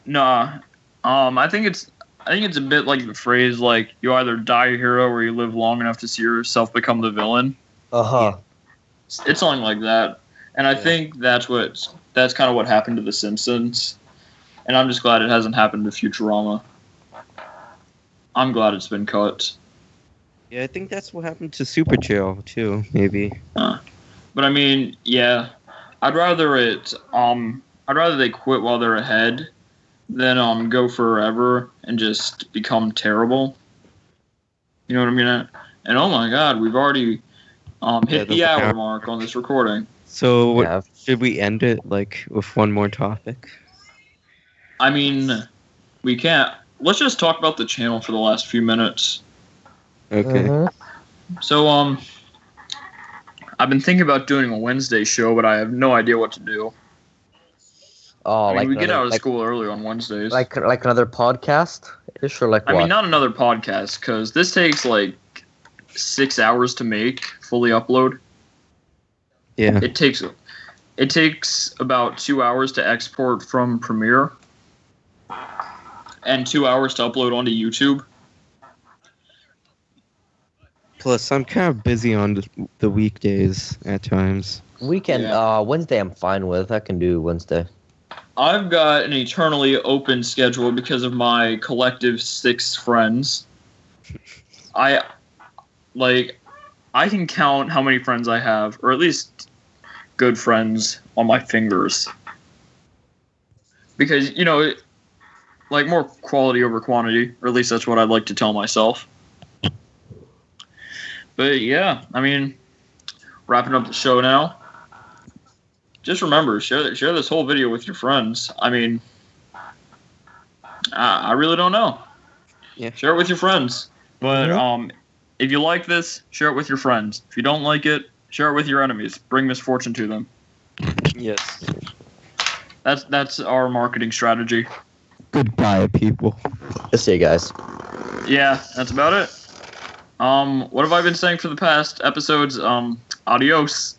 Nah. I think it's a bit like the phrase like you either die a hero or you live long enough to see yourself become the villain. Uh-huh. It's something like that. And I think that's kind of what happened to The Simpsons. And I'm just glad it hasn't happened to Futurama. I'm glad it's been cut. Yeah, I think that's what happened to Super Jail too. Maybe. But I mean, yeah, I'd rather they quit while they're ahead than go forever and just become terrible. You know what I mean? And oh my God, we've already hit the hour mark on this recording. So Yeah. should we end it like with one more topic? I mean, we can't. Let's just talk about the channel for the last few minutes. Okay. Mhm. So, I've been thinking about doing a Wednesday show, but I have no idea what to do. Oh, I mean, like we get another- out of like, school early on Wednesdays. like another podcast? Ish, or like I what? mean, not another podcast, because this takes like 6 hours to make, fully upload. Yeah. It takes about 2 hours to export from Premiere, and 2 hours to upload onto YouTube. Plus, I'm kind of busy on the weekdays at times. Weekend, Yeah. Wednesday I'm fine with. I can do Wednesday. I've got an eternally open schedule because of my collective 6 friends. I can count how many friends I have, or at least good friends, on my fingers. Because, like more quality over quantity, or at least that's what I'd like to tell myself. But yeah, I mean, wrapping up the show now. Just remember, share this whole video with your friends. I mean, I really don't know. Yeah. Share it with your friends. But Mhm. if you like this, share it with your friends. If you don't like it, share it with your enemies. Bring misfortune to them. Yes. That's our marketing strategy. Goodbye, people. Let's see you guys. Yeah, that's about it. What have I been saying for the past episodes? Adios.